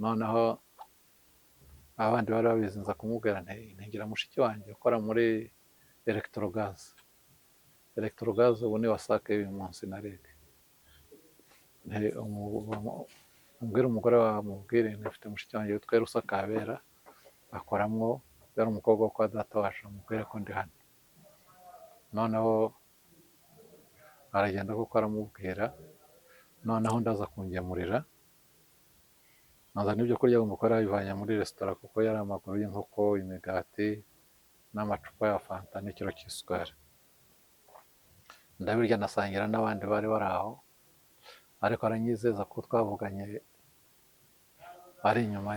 noneho abandi bari babizi, nza kumubwira ntigira mushiki wanjye ukora muri electrogaz ubu ni wasake uyu munsi na REG. umbwire umugore wawe amubwire ntafite mushiki wanjye witwa Erusa Kabera akoramwo, yari umukobwa wo kwa data wacu, amubwire ko ndi hano. Noneho aragenda kuko aramubwira, noneho ndaza kungemurira, nazana ibyo kurya umukora yabivanye muri resitora kuko yari amaguru y'inkoko, imigati n'amacupa ya fanta n'ikiro cy'isukari. Ndabirya nasangira n'abandi bari bari aho, ariko aranyizeza ko twavuganye ari inyuma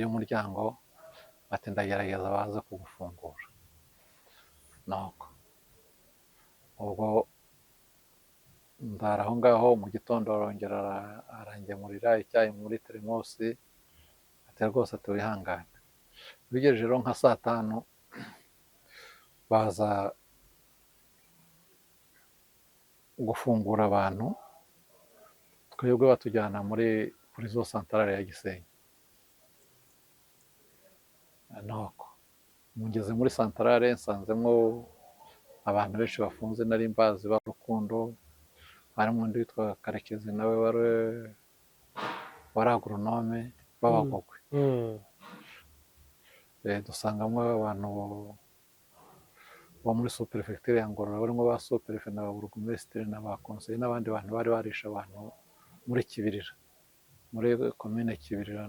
y'umuryango, ati ndagerageza baze kugufungura. Nuko ubwo ndara aho ngaho, mu gitondo arongera arangemurira icyayi muri teremosi, ati rwose ati wihangane. Bigejeje rero nka saa tanu baza gufungura abantu, twebwe batujyana muri prison centrale ya Gisenyi. Nuko mugeze muri centrale nsanzemo abantu benshi bafunze nari mbazi ba Rukundo, harimo undi witwa Karekezi nawe wari agronome b'Abagogwe. Dusangamo abantu bo muri superefegiture ya Ngororero barimo ba superefe na ba burugumesitiri na ba konseye n'abandi bantu bari barisha abantu muri Kibirira, muri komine Kibirira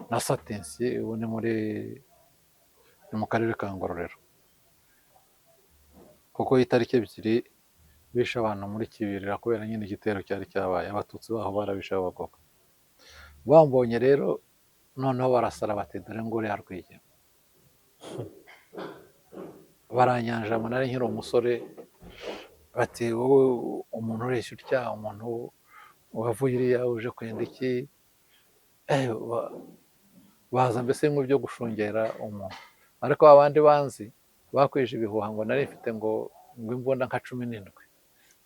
na Satensi, ubu ni mu karere ka Ngororero, kuko itariki ebyiri bishe abantu muri Kibirira kubera nyine igitero cyari cyabaye, abatutsi baho barabishe Abagogwe. Bambonye rero noneho barasara bati dore nguriya Rwigema. Baranyanjamo, nari nkiri umusore, bati wowe umuntu ureshya utya, umuntu wavuye iriya uje kwenda iki? Baza mbese bimwe byo gushungera umuntu, ariko abandi banzi bakwije ibihuha ngo nari mfite ngo imbunda nka 17,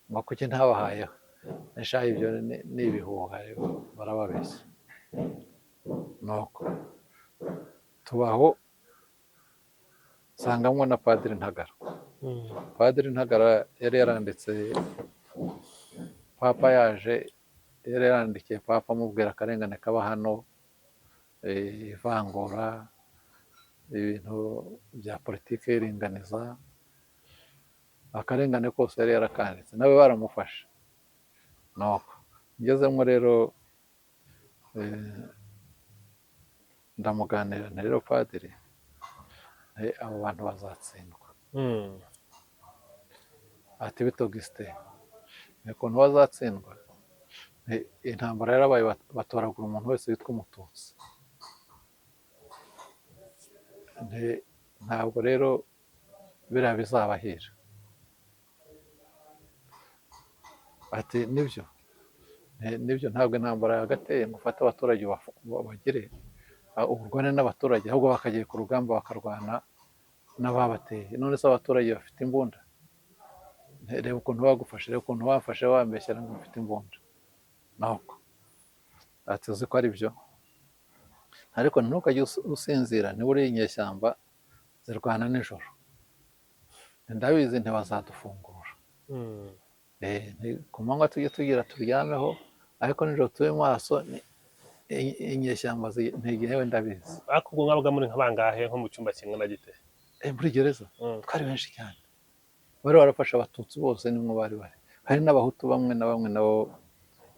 ngo kuki ntabahayeho. Neshaye ibyo ni ibihuha, barababeshya. Nuko tubaho nsangamo na Padiri Ntagara. Padiri Ntagara yari yaranditse, papa yaje yari yarandikiye papa amubwira akarengane kaba hano, ivangura, ibintu bya politiki y'iringaniza, akarengane kose yari yarakanditse, nawe baramufashe. Nuko ngezemo rero ndamuganira nti rero Padiri, abo bantu bazatsindwa. Ati bito Augustin, ukuntu bazatsindwa, intambara yarabaye batoragura umuntu wese witwa Umututsi. Ntabwo rero biriya bizabahira. Ati nibyo ntabwo intambara yagateye ngo ufate abaturage bagire uburwane n'abaturage, ahubwo bakagiye ku rugamba bakarwana n'ababateye. None se abaturage bafite imbunda? Reba ukuntu bagufashe, reba ukuntu wafashe wambeshyira ngo ufite imbunda. Nuko ati uzi ko ari byo, ariko ntukajye usinzira, niba uri inyeshyamba zirwana nijoro, ndabizi ntibazadufungura. Ku manywa tujye tugira turyameho, ariko nijoro tube maso, inyeshyamba ntigewe ndabizi. Ariko ubwo mwabaga muri nk'abangahe nko mu cyumba kingana gite? Muri gereza twari benshi cyane, bari barafashe abatutsi bose, nimwe bari hari n'abahutu bamwe na bamwe nabo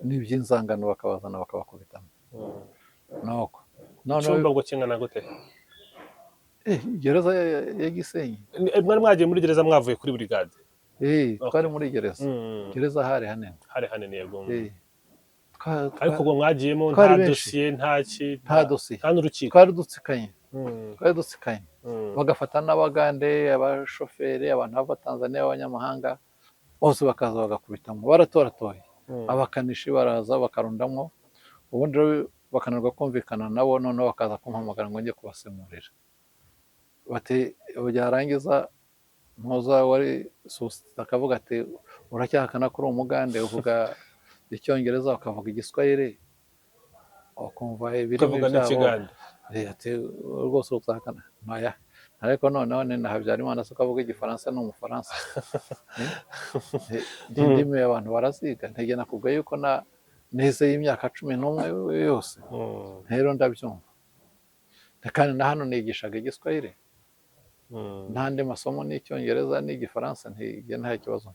n'iby'inzangano bakabazana bakabakubitamo. Nuko icyumba ngo kingana gute? gereza ya Gisenyi. Mwari mwagiye muri gereza mwavuye kuri brigade? Twari muri gereza hari hanini yego. Ariko ubwo mwagiyemo nta dosiye, nta dosiye, nta n'urukiko? twari dutsikanye, bagafata n'abagande, abashoferi, abantu b'Abatanzaniya, abanyamahanga bose bakaza bagakubitamo, baratoratoye. Abakanishi baraza bakarundamo, ubundi bakananirwa kumvikana nabo, noneho bakaza kumpamagara ngo njye kubasemurira. Bati byarangiza mpuza wari susita akavuga ati uracyahakana ko uri umugande, uvuga Icyongereza ukavuga Igiswahili, ukumva ibirimi byabo, ati rwose uzahakana? ariko noneho ni na Habyarimana se ko avuga igifaransa ni umufaransa. Indimi abantu baraziga, ntege nakubwiye yuko nize y'imyaka 11 yose rero ndabyumva, kandi na hano nigishaga igiswahili n'andi masomo n'icyongereza n'igifaransa, ntige nta kibazo.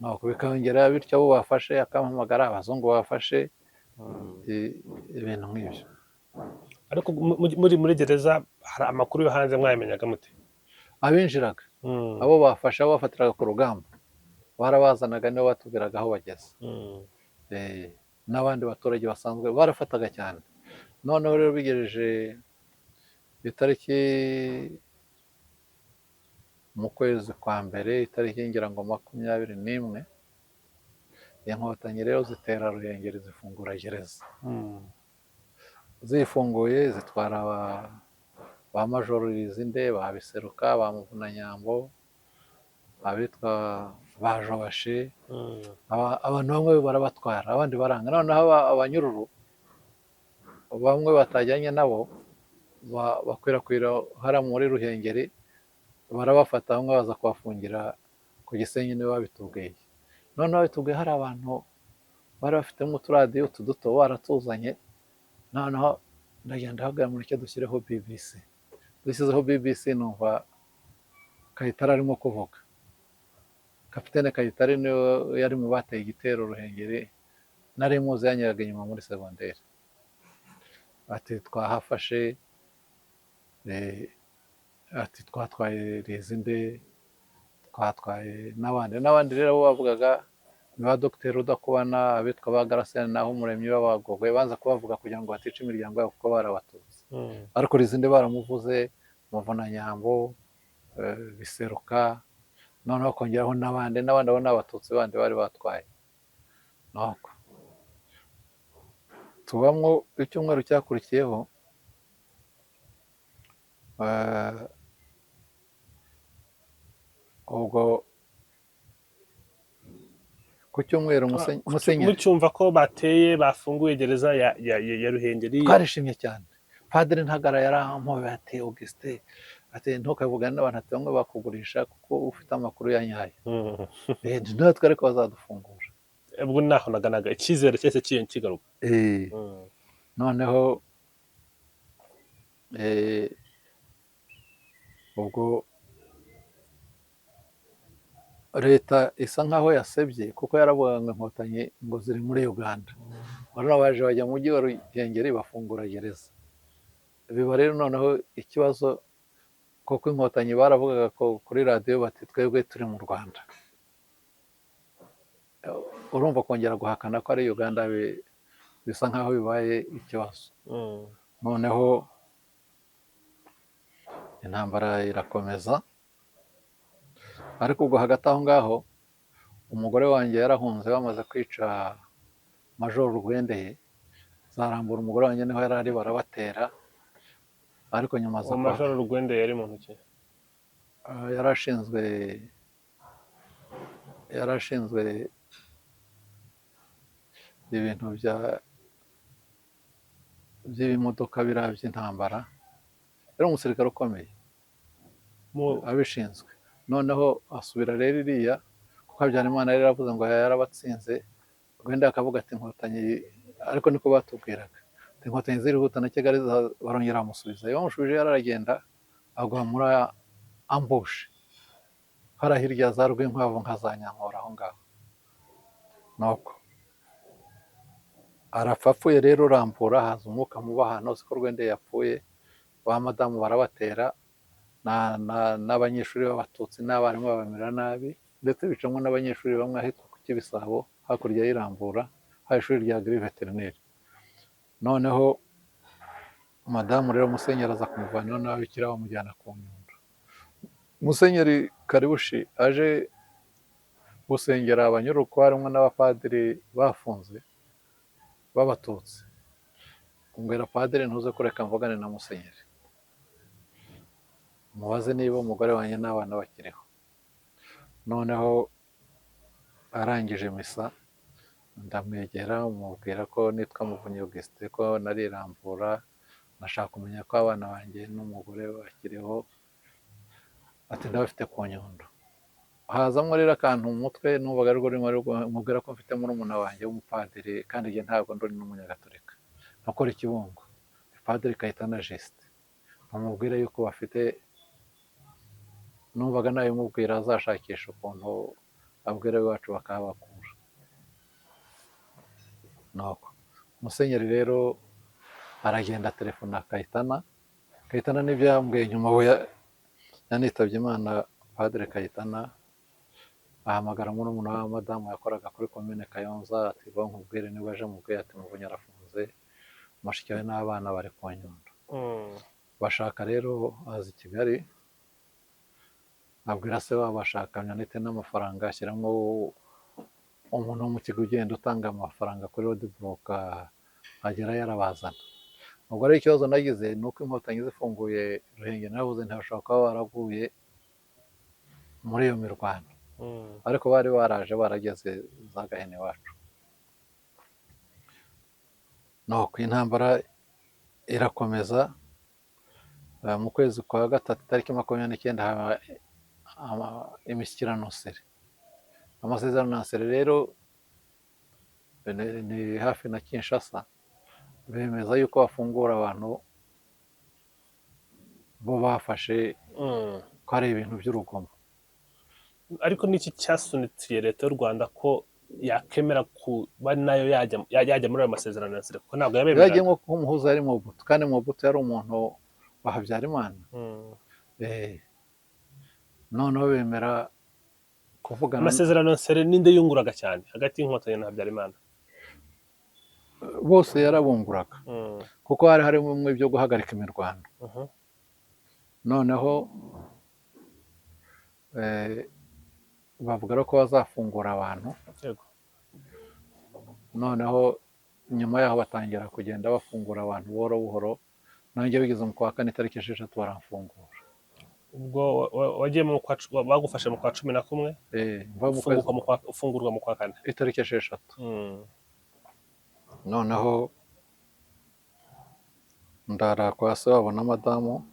nuko bikongera bityo abo bafashe akampamagara, abazungu bafashe ibintu nk'ibyo. ariko muri gereza hari amakuru yo hanze mwayamenyaga mute? Abinjiraga abo bafashe, abo bafatiraga ku rugamba barabazanaga, nibo batubwiraga aho bageze. N'abandi baturage basanzwe barafataga cyane. Noneho rero bigejeje itariki mu kwezi kwa mbere, itariki ngira ngo 21, inkotanyi rero zitera Ruhengeri, zifungura gereza. Zifunguye zitwara ba Majoro Rizinde, ba Biseruka, ba Muvunanyambo, abitwa ba Jobashe, abantu bamwe barabatwara, abandi baranga. Noneho abanyururu bamwe batajyanye nabo bakwirakwira hariya muri Ruhengeri, barabafata, bamwe baza kubafungira ku Gisenyi, niwe babitubwiye. Noneho babitubwiye hari abantu bari bafitemo uturadiyo duto baratuzanye. Noneho ndagenda hagarara muri cyo dushyireho BBC. Dushyizeho BBC, numva Kayitare arimo kuvuga. Kapitene Kayitare niwe yari mu bateye igitero Ruhengeri, nari muzi yanyuraga inyuma muri segonderi. Ati twahafashe, ati twatwaye Rizinde, twatwaye n'abandi rero bo bavugaga ni ba Dr Rudakubana, abitwa ba Garasene naho Umuremyi b'Abagogwe, banza kubavuga kugira ngo batica imiryango yabo kuko barabatutse. Ariko Rizinde baramuvuze, Muvunanyambo, Biseruka, noneho kongeraho n'abandi abo ni abatutsi bandi bari batwaye. Nuko tubamwo icyumweru cyakurikiyeho, ubwo ku cyumweru Musenyeri mucyumva ko bateye bafunguye gereza ya Ruhengeri. Twarishimye cyane. Padiri Ntagara yarampoye ati Augustin, ati ntukavugane n'abantu, ati bamwe bakugurisha kuko ufite amakuru ya nyayo. Natwe ariko bazadufungura. Ubwo naho naganaga icyizere cyese kigaruka. Noneho ubwo leta isa nkaho yasebye, kuko yaravuga ngo inkotanyi ngo ziri muri Uganda. Barano baje bajya mu mujyi wa Ruhengeri bafungura gereza. Biba rero noneho ikibazo, kuko inkotanyi baravugaga ko kuri radiyo bati twebwe turi mu Rwanda. Urumva kongera guhakana ko ari Uganda bisa nkaho bibaye ikibazo. Noneho intambara irakomeza, ariko ubwo hagati aho ngaho umugore wanjye yarahunze, bamaze kwica Majoro Rwendeye, Zarambura umugore wanjye niho yari ari, barabatera. Ariko nyuma za Majoro Rwendeye yari muntu ki? yarashinzwe ibintu by'ibimodoka biriya by'intambara, yari umusirikare ukomeye abishinzwe. Noneho asubira rero iriya, kuko Habyarimana yari yaravuze ngo yarabatsinze. Rwenda akavuga ati inkotanyi, ariko niko batubwiraga, ati inkotanyi zirihuta na Kigali, barongera bamusubiza. Bamushubije yaragenda agwa muri ambushi hariya hirya za Rwinkwavu nka za Nyankora aho ngaho. Nuko arapfa. Apfuye rero Rambura, haza umwuka mubi ahantu hose ko Rwendeye yapfuye. Ba madamu barabatera, n'abanyeshuri b'Abatutsi n'abarimu babamera nabi, ndetse bicamo n'abanyeshuri bamwe ahitwa ku Kibisabo hakurya y'Irambura, hari ishuri rya Giri Veterineri. Noneho madamu rero Musenyeri aza kumuvanaho n'ababikira, bamujyana ku Nyundo. Musenyeri Karibushi aje gusengera abanyururu, ko harimo n'abapadiri bafunze b'Abatutsi. Kumbwira padiri, ntuze kureka mvugane na Musenyeri, mubaze niba umugore wanjye n'abana bakiriho. Noneho arangije misa, ndamwegera mubwira ko nitwa Muvunyi Augustin, ko nari Rambura, nashaka kumenya ko abana banjye n'umugore bakiriho. ati ndabafite ku Nyundo. Hazamo rero akantu mu mutwe numvaga ariko rimwe mubwira ko mfite murumuna wanjye w'umupadiri kandi njye ntabwo ndi n'umunyagatolika nakora Kibungo Padiri Kayitana Justin bamubwire yuko bafite, numvaga nabimubwira azashakisha ukuntu abwira iwacu bakahabakura. nuko Musenyeri rero aragenda telefona Kayitana n'ibyo yambwiye nyuma we yanitabye Imana. Padiri Kayitana ahamagara murumuna wa madamu yakoraga kuri komine Kayonza ati nkubwire niba aje mubwire ati Muvunyi arafunze, mushiki we n'abana bari ku Nyundo. Bashaka rero aza i Kigali abwira se wabo ashakanye anite n'amafaranga ashyiramo umuntu wo mu kigo ugenda utanga amafaranga kuri roadblock agera yarabazana. Ubwo ari ikibazo nagize ni uko inkotanyi zifunguye Ruhengeri navuze ntibashobora kuba baraguye muri iyo mirwano, ariko bari baraje barageze za Gahini iwacu. nuko intambara irakomeza. Mu kwezi kwa gatatu tariki 29 haba imishyikirano Nsere. Amasezerano Nsere rero ni hafi na Kinshasa, bemeza yuko bafungura abantu bo bafashe ko ari ibintu by'urugomo. ariko niki cyasunitiye leta y'u Rwanda ko yakemera kuba nayo yajya muri ayo masezerano ya Nsere, kuko ntabwo yabemerera. Yagiye nko kumuhuza ari Mobutu, kandi Mobutu yari umuntu wa Habyarimana. noneho bemera kuvugana. Amasezerano ya Nsere ninde yunguraga cyane hagati y'inkotanyi na Habyarimana? Bose yarabunguraga kuko hari harimo bimwe byo guhagarika imirwano. noneho bavuga ko bazafungura abantu, noneho nyuma yaho batangira kugenda bafungura abantu buhoro buhoro. nanjye bigeze mu kwa kane tariki 6 baramfungura. ubwo wagiye bagufashe mu kwa 11 ufungurwa mu kwa kane itariki 6. noneho ndara kwa se wabo na madamu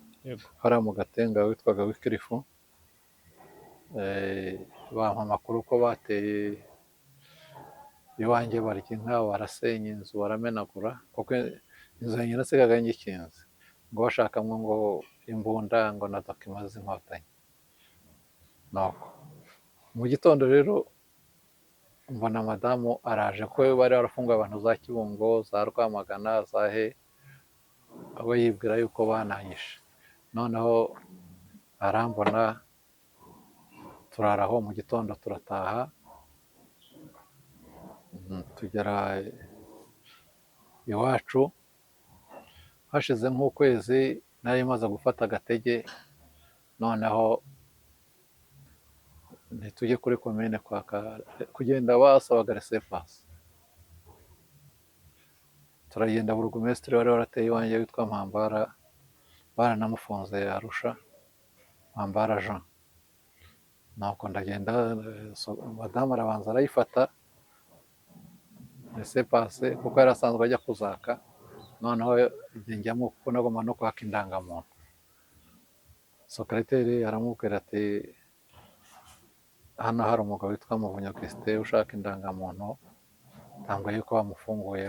hariya mu Gatenga witwaga Wikirifu. bampa amakuru ko bateye iwanjye barya inka, barasenya inzu, baramenagura, kuko inzu yanjye nasigaga ngikinze ngo bashakamo ngo imbunda ngo na dokima z'inkotanyi. nuko mu gitondo rero mbona madamu araje ko bari barafunguye abantu za Kibungo, za Rwamagana, za he, abo yibwira yuko bananyishe. noneho arambona, turaraho mu gitondo turataha, tugera iwacu. hashize nk'ukwezi nari maze gufata agatege, noneho ntitujye kuri komine kugenda basabaga resepasi. turagenda burugumesitiri wari warateye iwanjye witwa Mpambara, baranamufunze Arusha, Mpambara Jean. nuko ndagenda, madamu arabanza arayifata resepasi kuko yari asanzwe ajya kuzaka. noneho njyamo kuko nagomba no kwaka indangamuntu. Sekreteri aramubwira ati hano hari umugabo witwa Muvunyi Augustin ushaka indangamuntu, ntabwo yuko bamufunguye,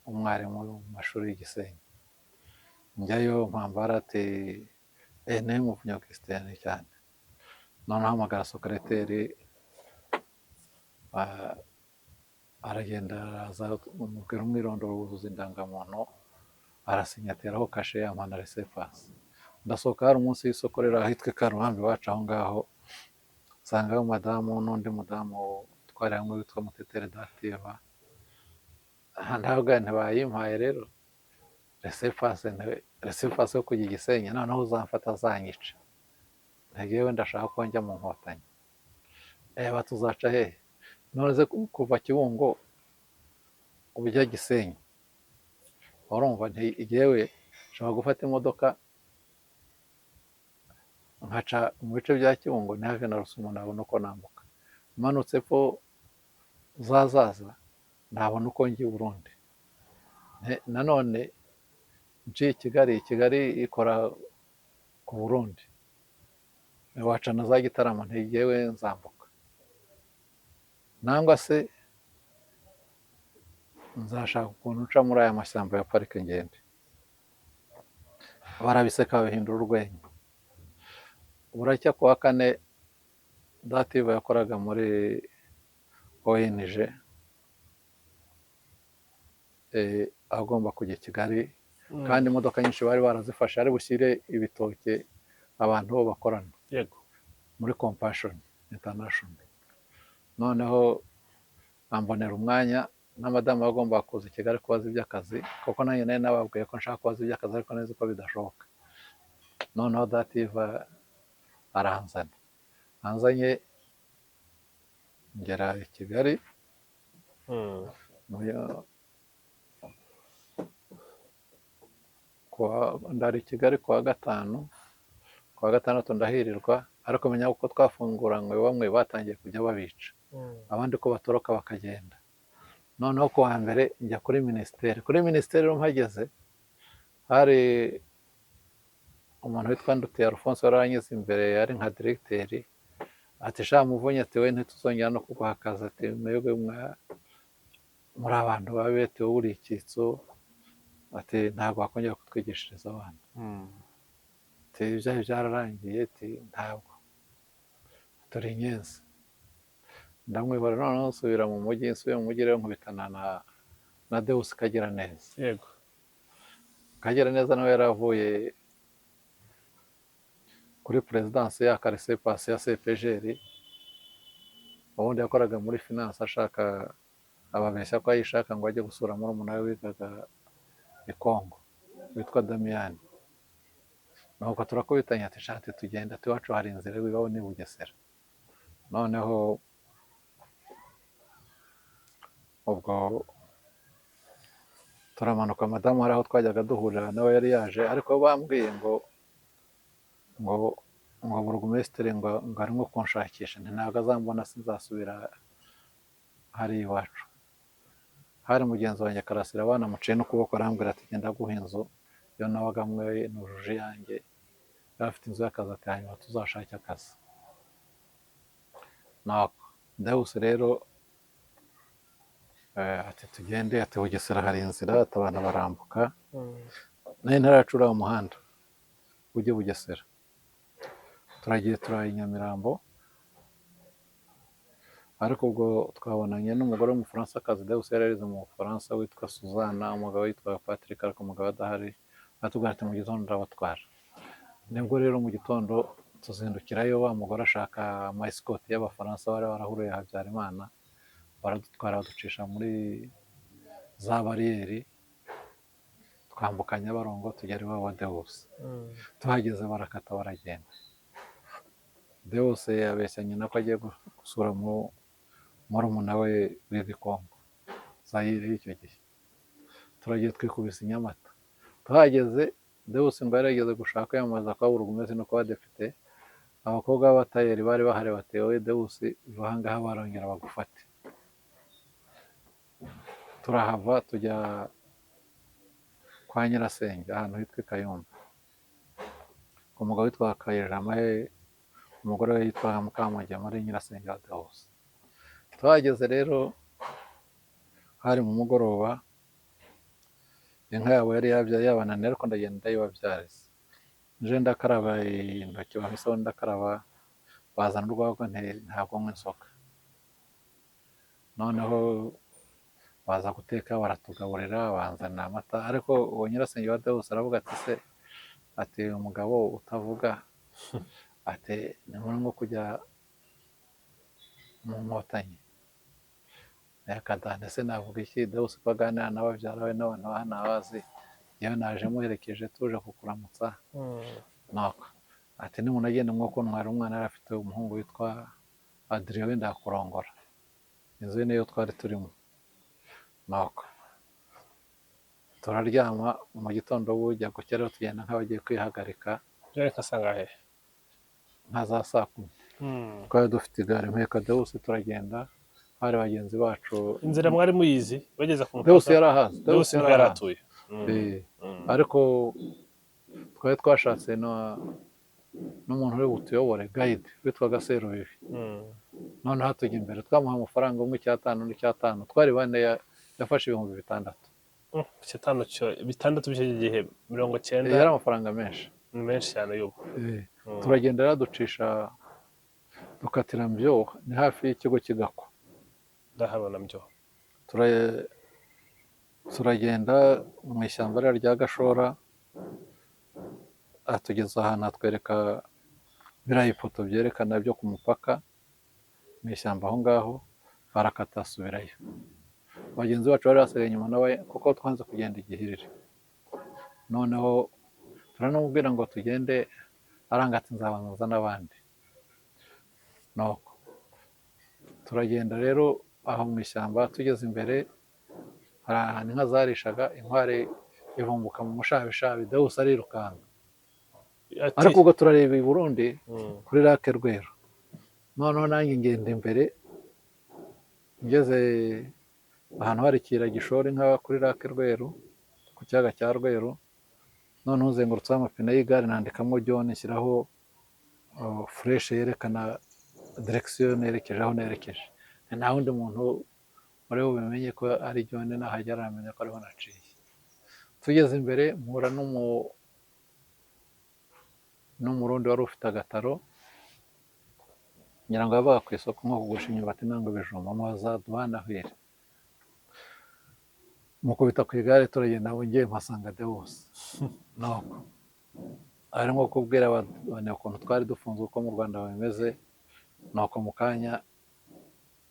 umwarimu mu mashuri y'Igisenyi. njyayo, Mpambara ati ni Muvunyi Augustin cyane. noneho ahamagara sekreteri, aragenda araza umubwira umwirondoro, wuzuza indangamuntu, arasinyatiraho kashe, yampana resepasi. ndasohoka hari umunsi w'isoko rero ahitwa Karuhambi iwacu aho ngaho, nsangayo madamu n'undi mudamu twari hamwe witwa Mutetere Dativa. ntabwo ntibayimpaye rero resepasi yo kujya Igisenyi, noneho uzamfata azanyica, ntegewe ndashaka ko njya mu Nkotanyi. batuzaca hehe? none kuva Kibungo ujya Gisenyi, urumva ntigewe nshobora gufata imodoka nkaca mu bice bya Kibungo, ni hafi na Rusumo, nabona uko nambuka. manutse epfo zazaza nabona uko njya i Burundi. nanone nciye Kigali ikora ku Burundi, waca na za Gitarama ntigewe nzambuka, nangwa se nzashaka ukuntu nca muri aya mashyamba ya parike ngende. Barabiseka babihindura urwenya. Buracya ku wa kane Dative yakoraga muri ONG agomba kujya i Kigali, kandi imodoka nyinshi bari barazifashe ari bushyire ibitoke abantu bo bakorana yego muri Compassion International. Noneho ambonera umwanya na madamu agomba kuza i Kigali kubaza iby'akazi, kuko nanjye nari nababwiye ko nshaka kubaza iby'akazi ariko neza ko bidashoboka. Noneho Dative aranzana, anzanye ngera i Kigali ndari i Kigali kuwa gatanu, kuwa gatandatu ndahirirwa, ariko menya uko twafunguranywe bamwe batangiye kujya babica, abandi ko batoroka bakagenda. Noneho kuwa mbere njya kuri minisiteri. Kuri minisiteri rero mpageze hari umuntu witwa Ndutiye Alphonse wari aranyuze imbere, yari nka diregiteri, ati sha Muvunyi, ati we ntituzongera no kuguha akazi, ati mwebwe muri abantu babi, ati wowe uri icyitso, ati ntabwo wakongera kutwigishiriza abana, ati ibyaha byararangiye, ati ntabwo turi inyenzi. Ndamwibara, noneho nsubira mu mujyi, nsubiye mu mujyi rero nkubitana na Deus Kagiraneza. yego Kagiraneza nawe yari avuye kuri perezidansi ya karesepasi ya CPGR, ubundi yakoraga muri finance, ashaka ababeshya ko ayishaka ngo ajye gusura murumuna we wigaga i Kongo witwa Damiyani. Nuko turakubitanya, ati shati tugenda, ati iwacu hari inzira ibaho ni Bugesera. Noneho ubwo turamanuka, madamu hari aho twajyaga duhurira nawe yari yaje, ariko bambwiye ngo burugumesitiri ngo arimo kunshakisha, ntabwo azambona sinzasubira hari iwacu. Hari mugenzi wanjye Karasira banamuciye n'ukuboko, arambwira ati genda guha inzu iyo nabaga mwe nujuje yanjye, yari afite inzu y'akazi, ati hanyuma tuzashake akazi. Nako Deus rero ati tugende, ati Bugesera hari inzira, ati abantu barambuka. Nari ntaracura umuhanda ujye Bugesera. Turagiye turaye i Nyamirambo, ariko ubwo twabonanye n'umugore w'umufaransa, Deus yari arize mu Bufaransa, witwa Suzana, umugabo witwa Patrick, ariko umugabo adahari. Atubwira ati mu gitondo ndabatwara. Nibwo rero mu gitondo tuzindukirayo, wa mugore ashaka amayisikoti y'Abafaransa bari barahuriye Habyarimana, baradutwara baducisha muri za bariyeri, twambuka Nyabarongo tugera iwabo wa Deus. Tuhageze barakata baragenda. Deus yabeshya nyina ko agiye gusura murumuna we wiga i Kongo, Zaire y'icyo gihe. Turagiye twikubise i Nyamata. Tuhageze Deus ngo yarigeze gushaka yamaza kwa burugumesitiri no kwa depite, abakobwa b'abatayeri bari bahari, bati wowe Deus uva aha ngaha barongera bagufate. Turahava tujya kwa Nyirasenge ahantu hitwa i Kayumba, umugabo witwa Kayirama, umugore we yitwa Mukamugema, muri Nyirasenge wa Deus. Tuhageze rero hari mu mugoroba, inka yabo yari yabyaye yabananiye, ariko ndagenda ndayibabyariza. Nje ndakaraba intoki, bamisaho ndakaraba, bazana urwagwa, ntabwo nywa inzoga. Noneho baza guteka baratugaburira, banzanira amata, ariko uwo Nyirasenge wa Deus aravuga ati se, ati umugabo utavuga, ati ni ngombwa kujya mu Nkotanyi. Yakadane se navuga iki, Deus ko aganira n'ababyara we n'abantu bahanabazi, yewe naje muherekeje tuje kukuramutsa. Nako ati nimunagenda mwuko ntwara umwana yari afite umuhungu witwa Adrien, wenda yakurongora. Inzu ye niyo twari turimo. Nako turaryama, mu gitondo bujya gukera tugenda nk'abagiye kwihagarika. byari kasanga he nka za saa 10. Twari dufite igare, mpeka Deus turagenda, hari bagenzi bacu. inzira mwari muyizi bageza ku Deus yarahazi, Deus yaratuye. ariko twari twashatse n'umuntu uri butuyobore gayide witwaga Serubibi. Noneho tujya imbere twamuha amafaranga umwe icyatanu n'icyatanu, twari bane yafashe ibihumbi 600. Bitandatu by'icyo gihe 90 yari amafaranga menshi, ni menshi cyane y'ubu. turagenda ducisha dukatira Mbyoha, ni hafi y'ikigo cy'Igako. Ndahabona Mbyoha. Turagenda mu ishyamba rya Gashora, atugeza ahantu atwereka biriya ipoto byerekana byo ku mupaka mu ishyamba aho ngaho, barakata asubirayo. Bagenzi bacu bari basigaye inyuma nawe kuko twanze kugenda igihirire. Noneho turanamubwira ngo tugende, aranga ati nzabanza n'abandi. Nuko turagenda rero aho mu ishyamba, tugeze imbere hari ahantu inka zarishaga, inkware ivumbuka mu mushabishabi, Deus arirukanka. Ariko ubwo turareba i Burundi kuri Lake Rweru. Noneho nanjye ngenda imbere, ngeze ahantu hari ikira gishora inka kuri Lake Rweru, ku kiyaga cya Rweru. Noneho uzengurutseho amapine y'igare, nandikamo John, nshyiraho fureshe yerekana direkisiyo nerekeje aho nerekeje. Nta wundi muntu wari bubimenye ko ari John, nahagera aramenya ko ariho naciye. Tugeze imbere mpura n'umurundi wari ufite agataro, ngira ngo yabaga ku isoko nko kugurisha imyumbati nangwa ibijumba, mubaza duhanahwire. Mukubita ku igare turagenda, ngiye mpasanga Deus. Nuko ari nko kubwira abantu ukuntu twari dufunze uko mu Rwanda bimeze. Nuko mu kanya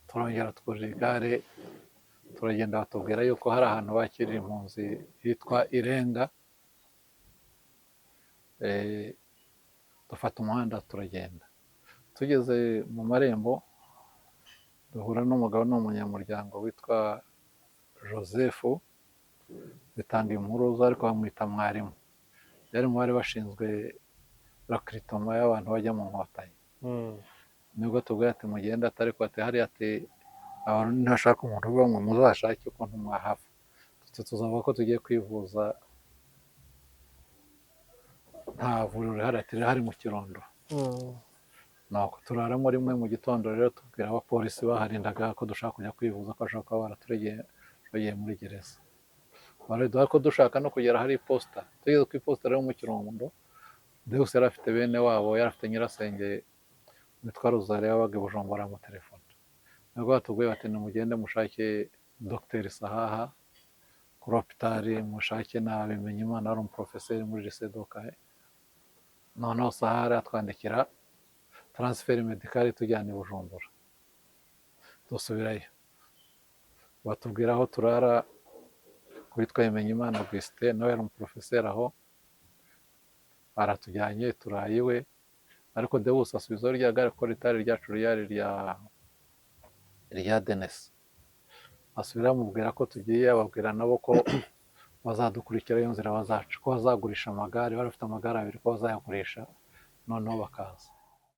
turongera twurira igare, turagenda batubwira yuko hari ahantu bakirira impunzi hitwa Irenga. Dufata umuhanda turagenda, tugeze mu marembo duhura n'umugabo n'umunyamuryango witwa Joseph Bitanga Impuruza, ariko bamwita mwarimu. Yari mu bari bashinzwe rakritoma y'abantu bajya mu Nkotanyi. Nibwo tubwira ati mugenda, atari ko ati hariya ati abantu ntashaka umuntu uvuga ngo muzashake ukuntu mwahava, tuzavuga ko tugiye kwivuza, nta vuriro rihari, ati rihari mu Kirundo. Nuko turaramo rimwe mu gitondo rero tubwira abapolisi baharindaga ko dushaka kujya kwivuza ko bashobora kuba baraturegeye muri gereza. Baraduha ko dushaka no kugera hari iposita. Tugeze ku iposita rero mu Kirundo, Deus yari afite bene wabo, yari afite nyirasenge witwa Rosalie wabaga i Bujumbura mu telefone. Nibwo batubwiye bati nimugende mushake Dr Sahaha kuri hopitali, mushake na Bimenyimana wari umuprofeseri muri lycée d'Okahe. Noneho Sahaha atwandikira transfert medical tujyana i Bujumbura. Dusubirayo, batubwira aho turara, witwa Bimenyimana Augustin, nawe yari umuprofeseri aho, aratujyanye turaye iwe. Ariko Deus asubizaho rya gare ko ritari ryacu, ryari rya Denesi. Asubira amubwira ko tugiye, ababwira nabo ko bazadukurikira iyo nzira bazaca, ko bazagurisha amagare, bari bafite amagare abiri ko bazayagurisha, noneho bakaza.